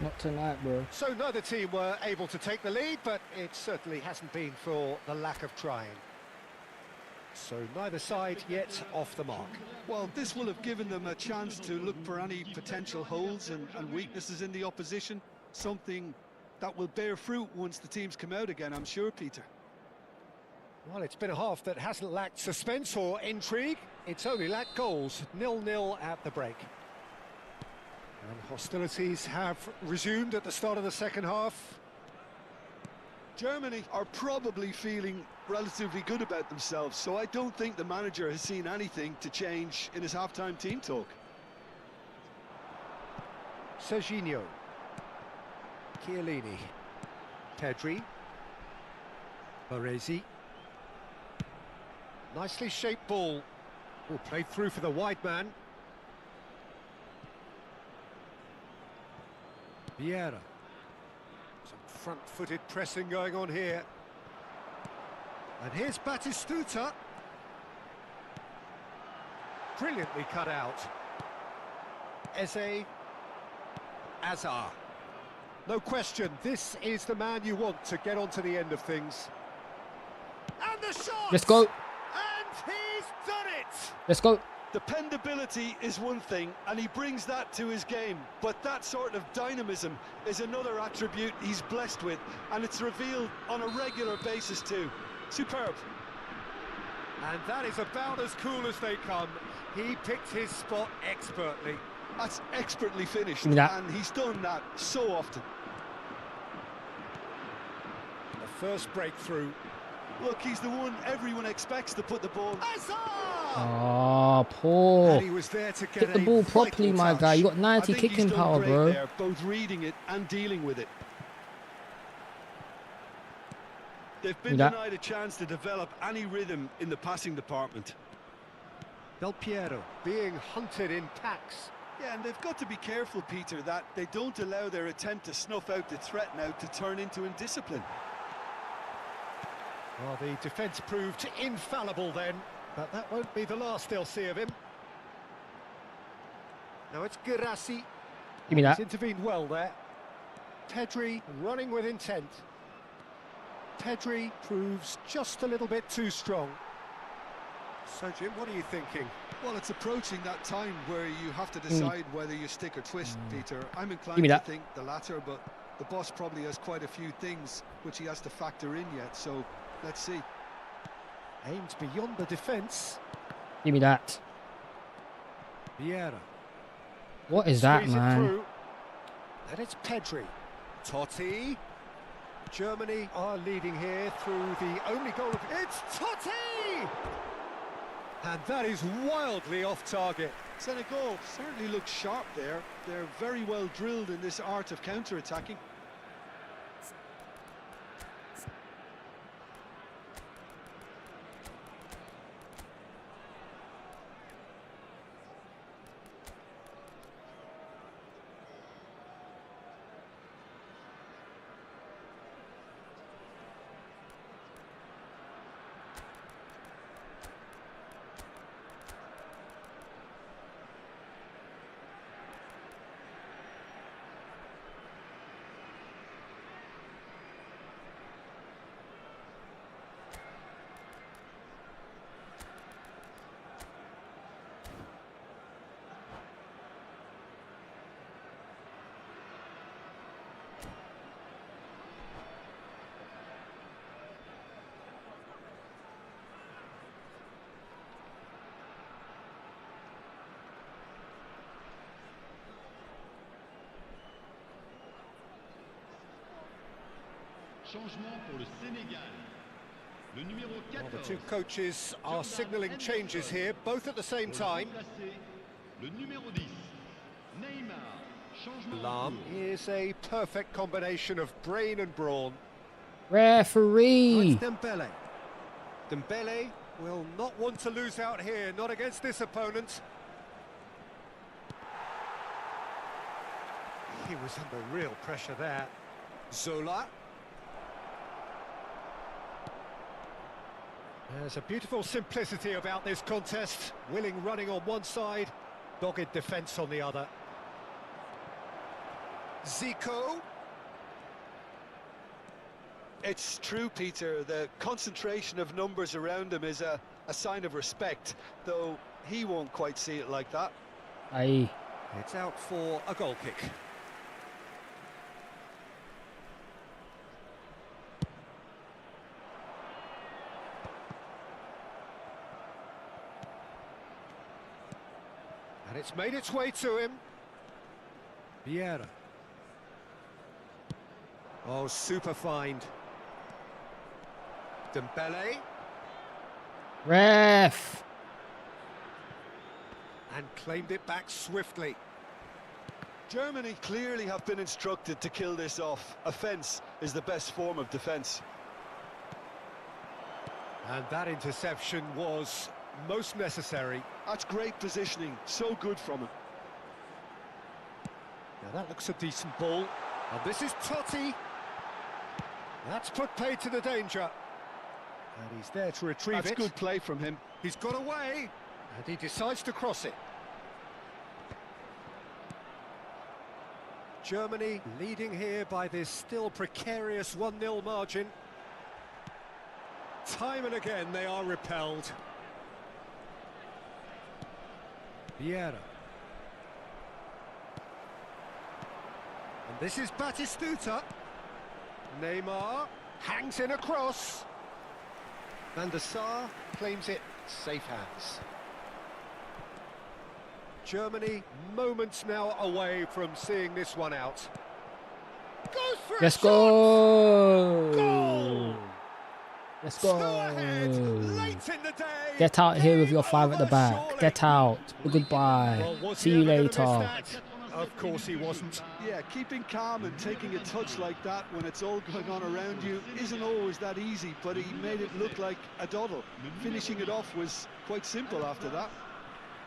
Not tonight, bro. So neither team were able to take the lead, but it certainly hasn't been for the lack of trying. So neither side yet off the mark. Well, this will have given them a chance to look for any potential holes and weaknesses in the opposition. Something that will bear fruit once the teams come out again, I'm sure, Peter. Well, it's been a half that hasn't lacked suspense or intrigue. It's only lacked goals. 0-0 at the break. And hostilities have resumed at the start of the second half. Germany are probably feeling relatively good about themselves, so I don't think the manager has seen anything to change in his half-time team talk. Serginho. Chiellini. Pedri. Baresi. Nicely shaped ball. Oh, played through for the wide man. Vieira. Some front-footed pressing going on here. And here's Batistuta. Brilliantly cut out. Eze. Hazard. No question, this is the man you want to get onto the end of things. And the shot! Let's go. And he's done it! Let's go. Dependability is one thing, and he brings that to his game, but that sort of dynamism is another attribute he's blessed with, and it's revealed on a regular basis too. Superb. And that is about as cool as they come. He picked his spot expertly. That's expertly finished, Give me that. and he's done that so often. The first breakthrough. Look, he's the one everyone expects to put the ball. Oh, poor. And he was there to get Hit the a ball vital properly, my touch. guy. You got I 90 think he's kicking done power, great bro. there, both reading it and dealing with it. They've been That- denied a chance to develop any rhythm in the passing department. Del Piero being hunted in packs. Yeah, and they've got to be careful, Peter, that they don't allow their attempt to snuff out the threat now to turn into indiscipline. Well, the defence proved infallible then, but that won't be the last they'll see of him. Now it's Girassi. Give me that. He's intervened well there. Pedri running with intent. Pedri proves just a little bit too strong. So, Jim, what are you thinking? Well, it's approaching that time where you have to decide whether you stick or twist, Peter. I'm inclined Give me to that. think the latter, but the boss probably has quite a few things which he has to factor in yet, so let's see. Aimed beyond the defence. Give me that. Vieira. What is that, Squeeze it man? through. And it's Pedri. Totti. Germany are leading here through the only goal of... It's Totti! And that is wildly off target. Senegal certainly looks sharp there. They're very well drilled in this art of counter-attacking. Changement pour le Sénégal. Le numéro 14. Well, the two coaches are signalling changes here, both at the same time. Le numéro 10. Neymar. Changement. Lam is a perfect combination of brain and brawn. Referee. It's Dembele. Dembele will not want to lose out here, not against this opponent. He was under real pressure there. Zola. There's a beautiful simplicity about this contest. Willing running on one side, dogged defence on the other. Zico. It's true, Peter. The concentration of numbers around him is a sign of respect, though he won't quite see it like that. Aye. It's out for a goal kick. And it's made its way to him. Vieira. Oh, super find. Dembele. Ref. And claimed it back swiftly. Germany clearly have been instructed to kill this off. Offence is the best form of defence. And that interception was most necessary. That's great positioning, so good from him. Now that looks a decent ball. And this is Totti. That's put paid to the danger. And he's there to retrieve it. That's good play from him. He's got away. And he decides to cross it. Germany leading here by this still precarious 1-0 margin. Time and again they are repelled. Vieira. And this is Batistuta. Neymar hangs in a cross. Van der Sar claims it safe hands. Germany moments now away from seeing this one out. Goes for Let's a go. shot. Goal. Let's Two ahead, go. late in the day. Get out here with your Game 5 at the over, back. surely. Get out. Goodbye. Well, was See he you ever gonna miss later. that? Of course he wasn't. Yeah, keeping calm and taking a touch like that when it's all going on around you isn't always that easy, but he made it look like a doddle. Finishing it off was quite simple after that.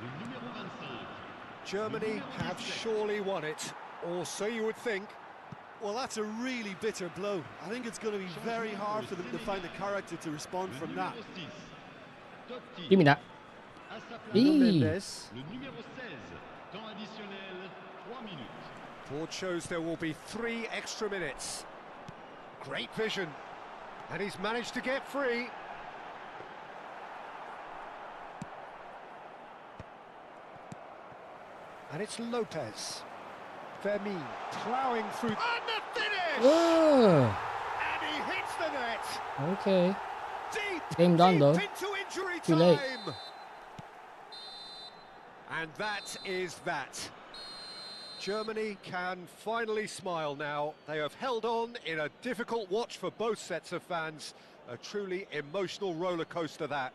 Le numéro 25. Germany have surely won it, or so you would think. Well, that's a really bitter blow. I think it's going to be very hard for them to find the character to respond from that. Give me that. Eee. Mendes. Board shows there will be 3 extra minutes. Great vision. And he's managed to get free. And it's Lopez. Vermeer ploughing through. And the finish! Oh, And he hits the net. okay. Deep, Game done, deep though. into injury Too time. late. And that is that. Germany can finally smile now. They have held on in a difficult watch for both sets of fans. A truly emotional roller coaster, that.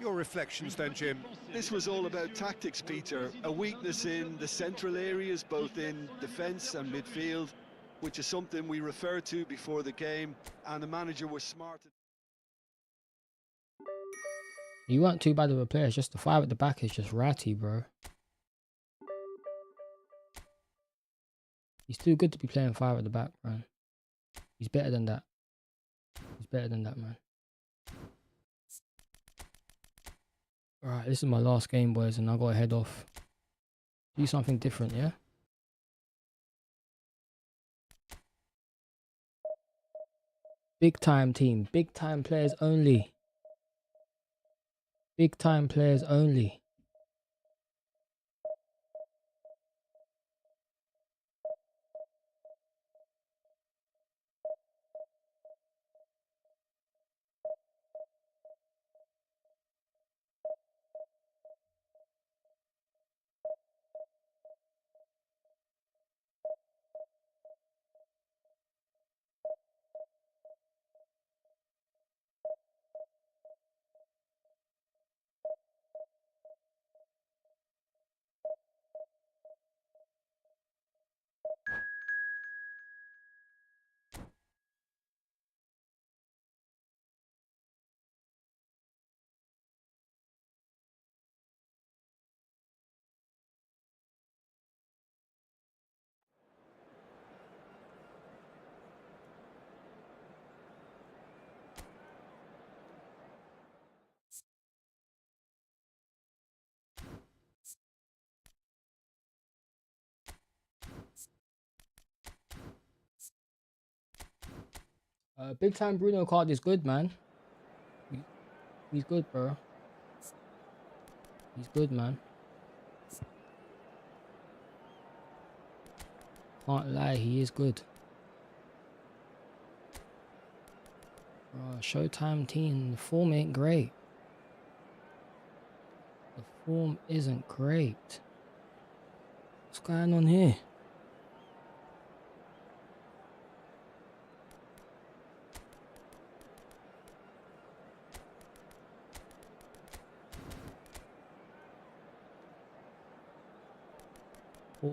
Your reflections then, Jim. This was all about tactics, Peter. A weakness in the central areas, both in defence and midfield, which is something we referred to before the game, and the manager was smart. You weren't too bad of a player. It's just the 5 at the back is just ratty, bro. He's too good to be playing 5 at the back, man. He's better than that. He's better than that, man. Alright, this is my last game, boys, and I gotta head off. Do something different, yeah? Big time team. Big time players only. Big time players only. Big time Bruno card is good, man. He's good, bro. He's good, man. Can't lie, he is good. Showtime team, the form ain't great. The form isn't great. What's going on here?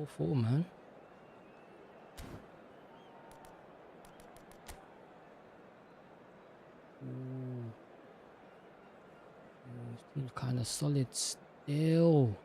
Four, man. Ooh. This team's kind of solid still.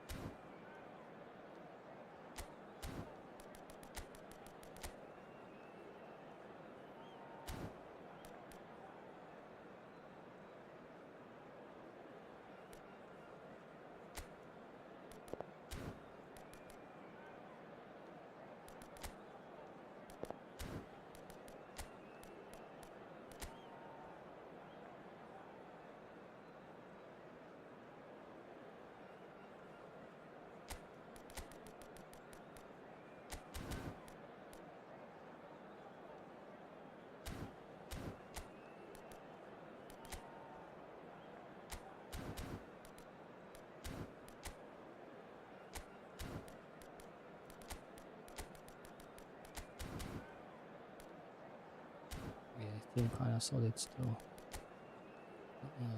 Team kind of solid still. Not gonna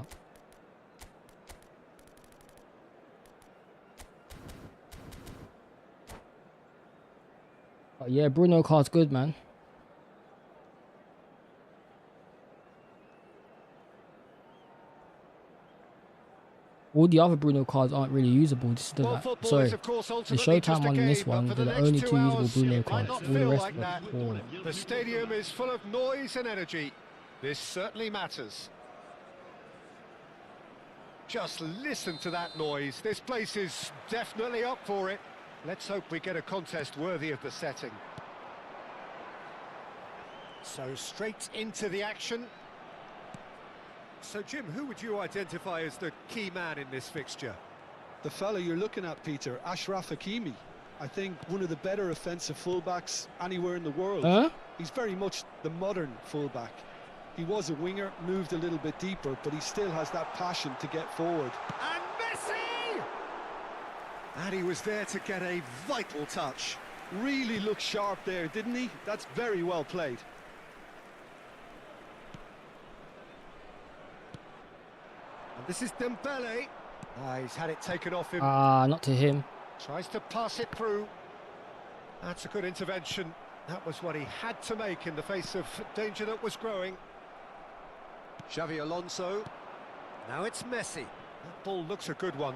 lie. But yeah, Bruno card's good, man. all the other Bruno cards aren't really usable. This is the Well, football sorry, is, of course, the ultimately just Showtime a one and this game, but one. for They're the the next only 2 two usable hours, Bruno it might cards. not All the feel rest like are that. poor. The stadium is full of noise and energy. This certainly matters. Just listen to that noise. This place is definitely up for it. Let's hope we get a contest worthy of the setting. So straight into the action. So Jim, who would you identify as the key man in this fixture? The fella you're looking at, Peter, Ashraf Hakimi. I think one of the better offensive fullbacks anywhere in the world. Huh? He's very much the modern fullback. He was a winger, moved a little bit deeper, but he still has that passion to get forward. And Messi! And he was there to get a vital touch. Really looked sharp there, didn't he? That's very well played. And this is Dembele. He's had it taken off him. Not to him. Tries to pass it through. That's a good intervention. That was what he had to make in the face of danger that was growing. Xavi Alonso. Now it's Messi. That ball looks a good one.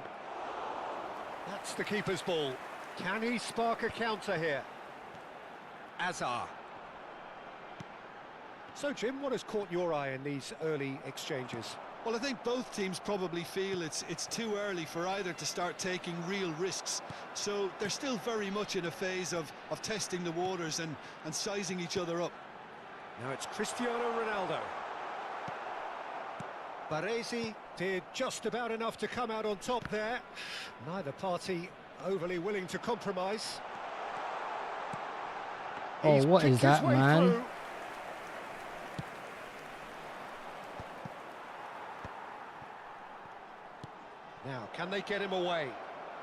That's the keeper's ball. Can he spark a counter here? Azar. So, Jim, what has caught your eye in these early exchanges? Well, I think both teams probably feel it's too early for either to start taking real risks. So they're still very much in a phase of testing the waters and sizing each other up. Now it's Cristiano Ronaldo. Baresi did just about enough to come out on top there. Neither party overly willing to compromise. Oh, He's what is picked his that, way man? through. Now, can they get him away?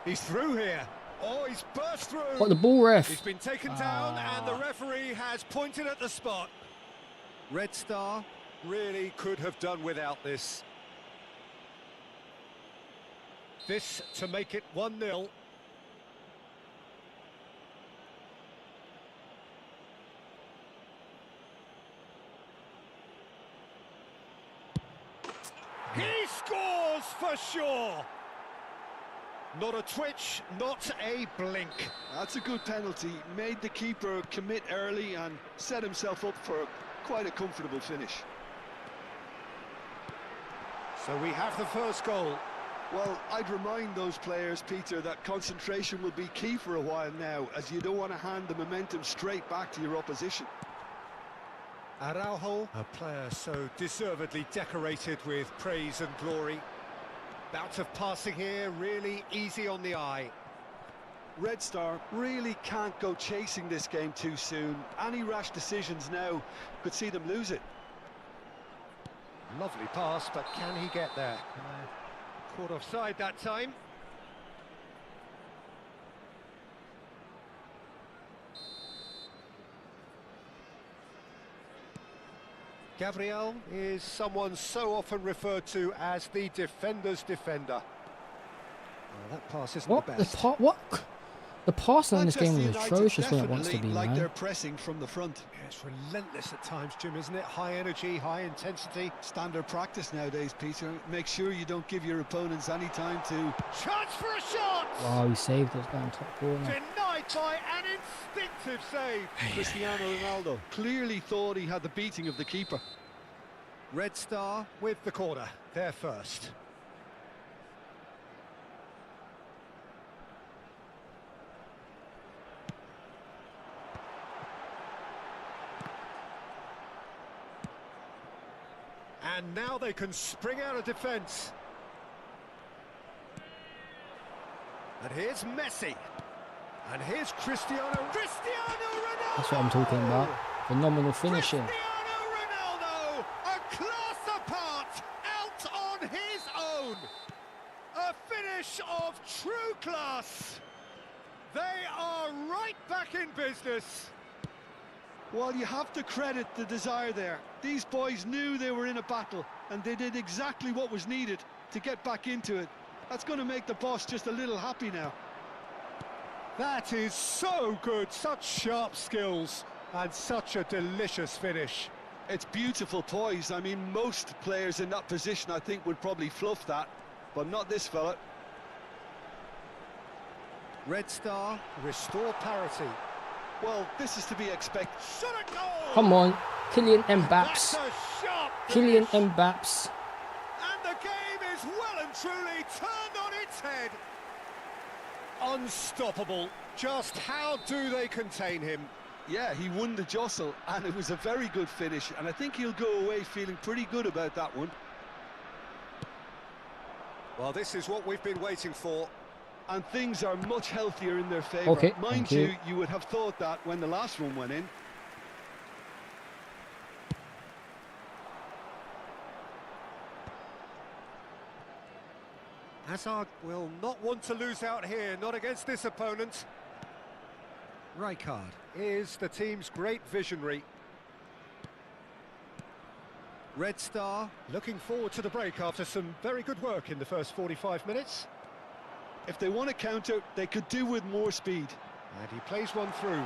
He's through here. Oh, he's burst through. What, the ball ref? He's been taken down and the referee has pointed at the spot. Red Star really could have done without this. This to make it 1-0. He scores for sure. Not a twitch, not a blink. That's a good penalty. Made the keeper commit early and set himself up for quite a comfortable finish. So we have the first goal. Well, I'd remind those players, Peter, that concentration will be key for a while now, as you don't want to hand the momentum straight back to your opposition. Araujo, a player so deservedly decorated with praise and glory. Bout of passing here, really easy on the eye. Red Star really can't go chasing this game too soon. Any rash decisions now could see them lose it. Lovely pass, but can he get there? Caught offside that time. Gabriel is someone so often referred to as the defender's defender. Well, that pass isn't What? the best. What? The passing in this game was Manchester atrocious when it United wants to be, definitely like man. they're pressing from the front. Yeah, it's relentless at times, Jim, isn't it? High energy, high intensity. Standard practice nowadays, Peter. Make sure you don't give your opponents any time to... Chance for a shot! Wow, he saved us down top corner. Denied by an instinctive save. Cristiano Ronaldo clearly thought he had the beating of the keeper. Red Star with the corner. They're first. And now they can spring out of defence. And here's Messi. And here's Cristiano Ronaldo! That's what I'm talking about. Phenomenal finishing. Cristiano Ronaldo, a class apart, out on his own. A finish of true class. They are right back in business. Well, you have to credit the desire there. These boys knew they were in a battle, and they did exactly what was needed to get back into it. That's going to make the boss just a little happy now. That is so good, such sharp skills, and such a delicious finish. It's beautiful poise. I mean, most players in that position, I think, would probably fluff that. but not this fella. Red Star, restore parity. Well, this is to be expected. Shot a goal! Come on, Kylian Mbappe. That's a sharp Kylian finish. Mbappe. And the game is well and truly turned on its head. Unstoppable. Just how do they contain him? Yeah, he won the jostle, and it was a very good finish, and I think he'll go away feeling pretty good about that one. Well, this is what we've been waiting for. And things are much healthier in their favour. Okay, Mind thank you, you. you would have thought that when the last one went in. Hazard will not want to lose out here, not against this opponent. Rijkaard is the team's great visionary. Red Star looking forward to the break after some very good work in the first 45 minutes. If they want to counter, they could do with more speed. And he plays one through.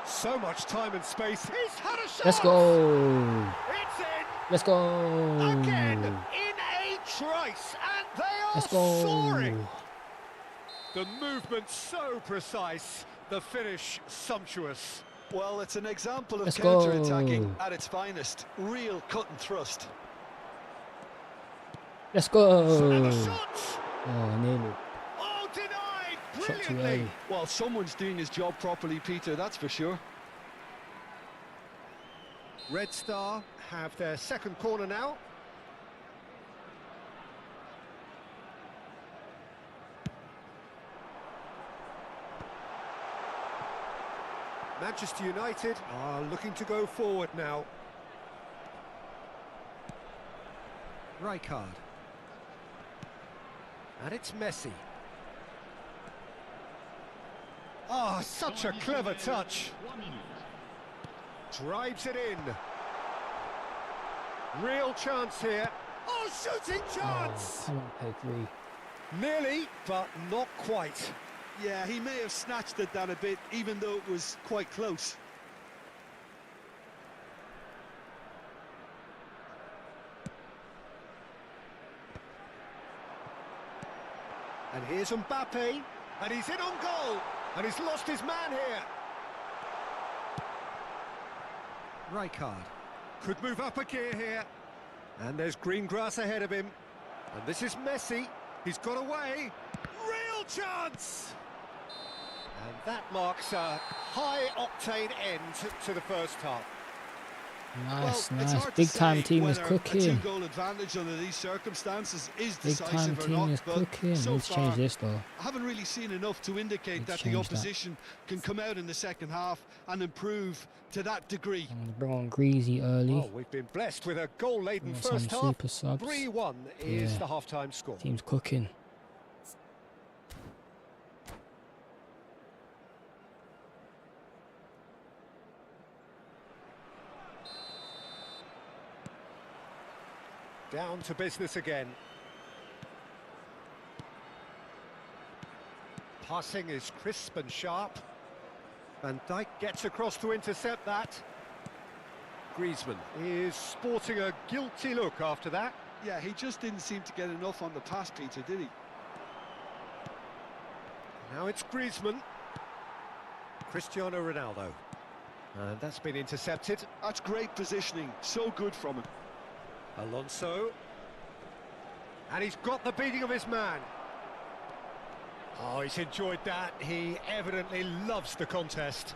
So much time and space. He's had a shot! Let's go. It's in! Let's go. Again, in a trice, and they are Let's go. soaring! The movement so precise, the finish sumptuous. Well, it's an example of Let's go. counter-attacking at its finest. Real cut and thrust. Let's And go. a shot! Oh, nearly. Oh, denied Shot too brilliantly! early. Well, someone's doing his job properly, Peter, that's for sure. Red Star have their second corner now. Manchester United are looking to go forward now. Rijkaard. And it's Messi. Ah, such a clever touch. 1 minute. Drives it in. Real chance here. Oh, shooting Oh, chance! come on, Pedri. Nearly, but not quite. Yeah, he may have snatched at that a bit, even though it was quite close. And here's Mbappe, and he's in on goal, and he's lost his man here. Rijkaard could move up a gear here, and there's green grass ahead of him. And this is Messi, he's got away, real chance! And that marks a high-octane end to the first half. Nice, Well, it's nice. hard to Big time say team is whether a cooking. two-goal advantage under these circumstances is Big time decisive or team not, is but cooking. so Let's far, change this though. I haven't really seen enough to indicate Let's that the change that. opposition can come out in the second half and improve to that degree. I'm gonna bring on Greasy early. Oh, we've been blessed with a goal-laden Some first half. super subs. 3-1 is Yeah. the half-time score. Team's cooking. Down to business again. Passing is crisp and sharp. Van Dijk gets across to intercept that. Griezmann is sporting a guilty look after that. Yeah, he just didn't seem to get enough on the pass, Peter, did he? Now it's Griezmann. Cristiano Ronaldo. And that's been intercepted. That's great positioning, so good from him. Alonso. And he's got the beating of his man. Oh, he's enjoyed that. He evidently loves the contest.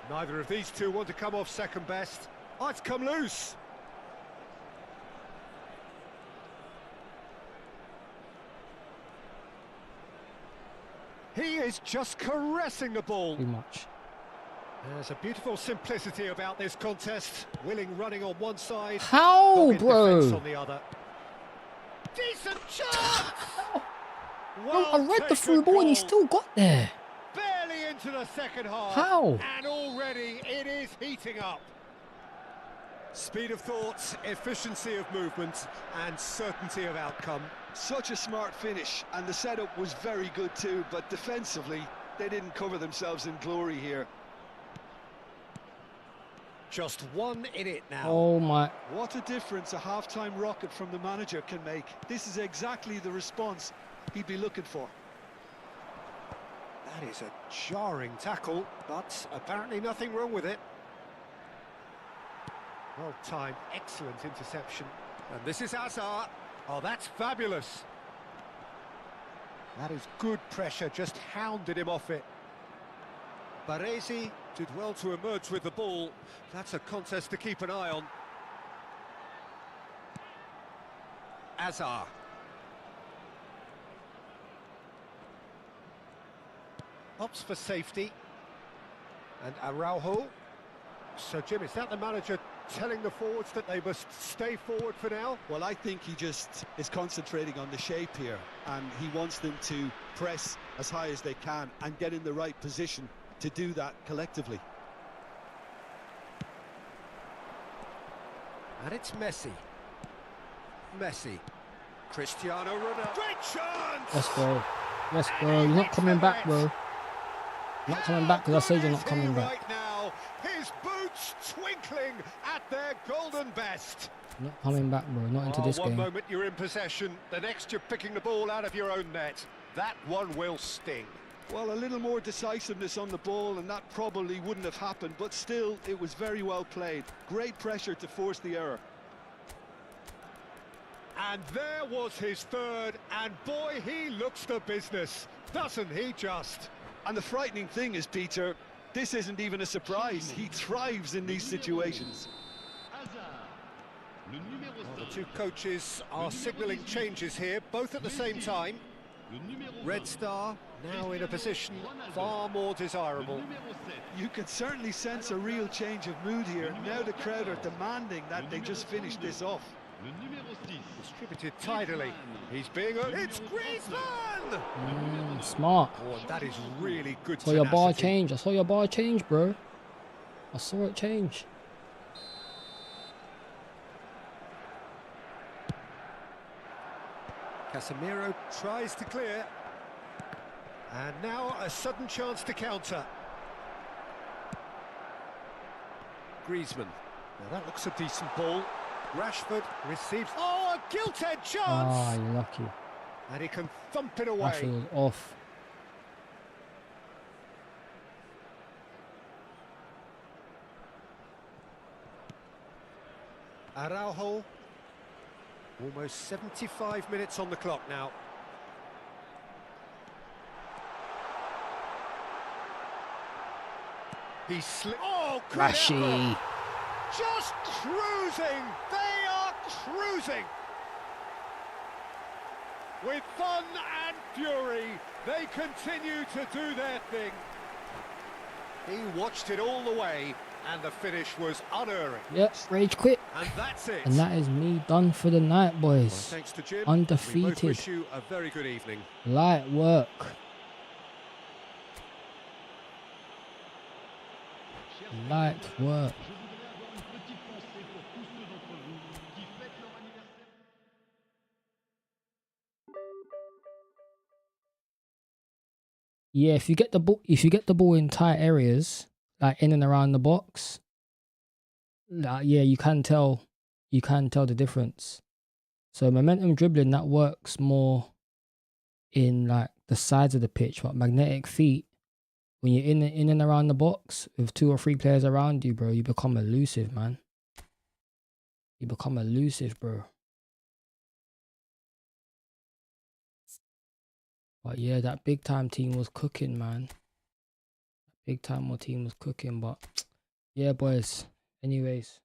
Neither of these two want to come off second best. Oh, it's come loose. He is just caressing the ball. Too much. There's a beautiful simplicity about this contest. Willing running on one side. How, dogged defence bro? on the other. Decent chance! Bro, I read the through ball and he still got there. Barely into the second half. How? And already it is heating up. Speed of thought, efficiency of movement, and certainty of outcome. Such a smart finish, and the setup was very good too, but defensively, they didn't cover themselves in glory here. Just one in it now. Oh my. What a difference a half-time rocket from the manager can make. This is exactly the response he'd be looking for. That is a jarring tackle, but apparently nothing wrong with it. Well timed, excellent interception. And this is Hazard. Oh, that's fabulous. That is good pressure, just hounded him off it. Baresi did well to emerge with the ball. That's a contest to keep an eye on. Hazard. Opts for safety. And Araujo. So, Jim, is that the manager telling the forwards that they must stay forward for now? Well, I think he just is concentrating on the shape here, and he wants them to press as high as they can and get in the right position to do that collectively. And it's Messi. Messi. Cristiano Ronaldo. Great chance! Let's go. Let's go. You're not coming back, bro. You're not coming back because I said you're not coming back. Right now, his boots twinkling at their golden best. You're not coming back, bro. Not into this One game. moment you're in possession, the next you're picking the ball out of your own net. That one will sting. Well, a little more decisiveness on the ball and that probably wouldn't have happened, but still, it was very well played. Great pressure to force the error. And there was his third, and boy, he looks the business, doesn't he just? And the frightening thing is, Peter, this isn't even a surprise. He thrives in these situations. Well, the two coaches are signalling changes here, both at the same time. Red Star now in a position far more desirable. You can certainly sense a real change of mood here. Now the crowd are demanding that they just finish this off. Distributed tidily. He's being... It's Griezmann! Smart. Oh, that is really good. I saw your bar tenacity. change. I saw your bar change, bro. I saw it change. Casemiro tries to clear. And now a sudden chance to counter. Griezmann. Now that looks a decent ball. Rashford receives... Oh, a gilt-edged chance! Ah, you're lucky. And he can thump it away. Rashford was off. Araujo. Almost 75 minutes on the clock now. He Oh, good Rashi. effort. Just cruising. They are cruising. With fun and fury, they continue to do their thing. He watched it all the way, and the finish was unerring. Yep, rage quit. And that's it. And that is me done for the night, Well, boys. thanks to Jim. Undefeated. We both wish you a very good evening. Light work. Light work. Yeah, if you get the ball in tight areas, like in and around the box, like, yeah, you can tell the difference. So momentum dribbling, that works more in like the sides of the pitch, but magnetic feet, when you're in and around the box with 2 or 3 players around you, bro, you become elusive, man. You become elusive, bro. But yeah, that big time team was cooking, man. Big time team was cooking, but yeah, boys. Anyways,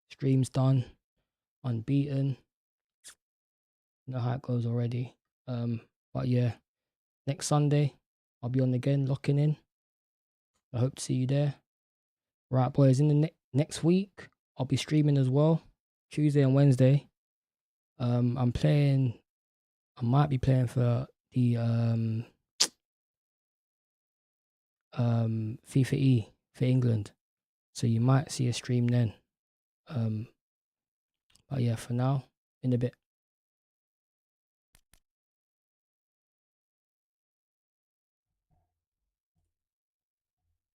stream's done. Unbeaten. You know how it goes already. But yeah, next Sunday I'll be on again, locking in. I hope to see you there. Right, boys. In the next week I'll be streaming as well, Tuesday and Wednesday. I might be playing for the FIFA E for England, so you might see a stream then. But yeah, for now, in a bit.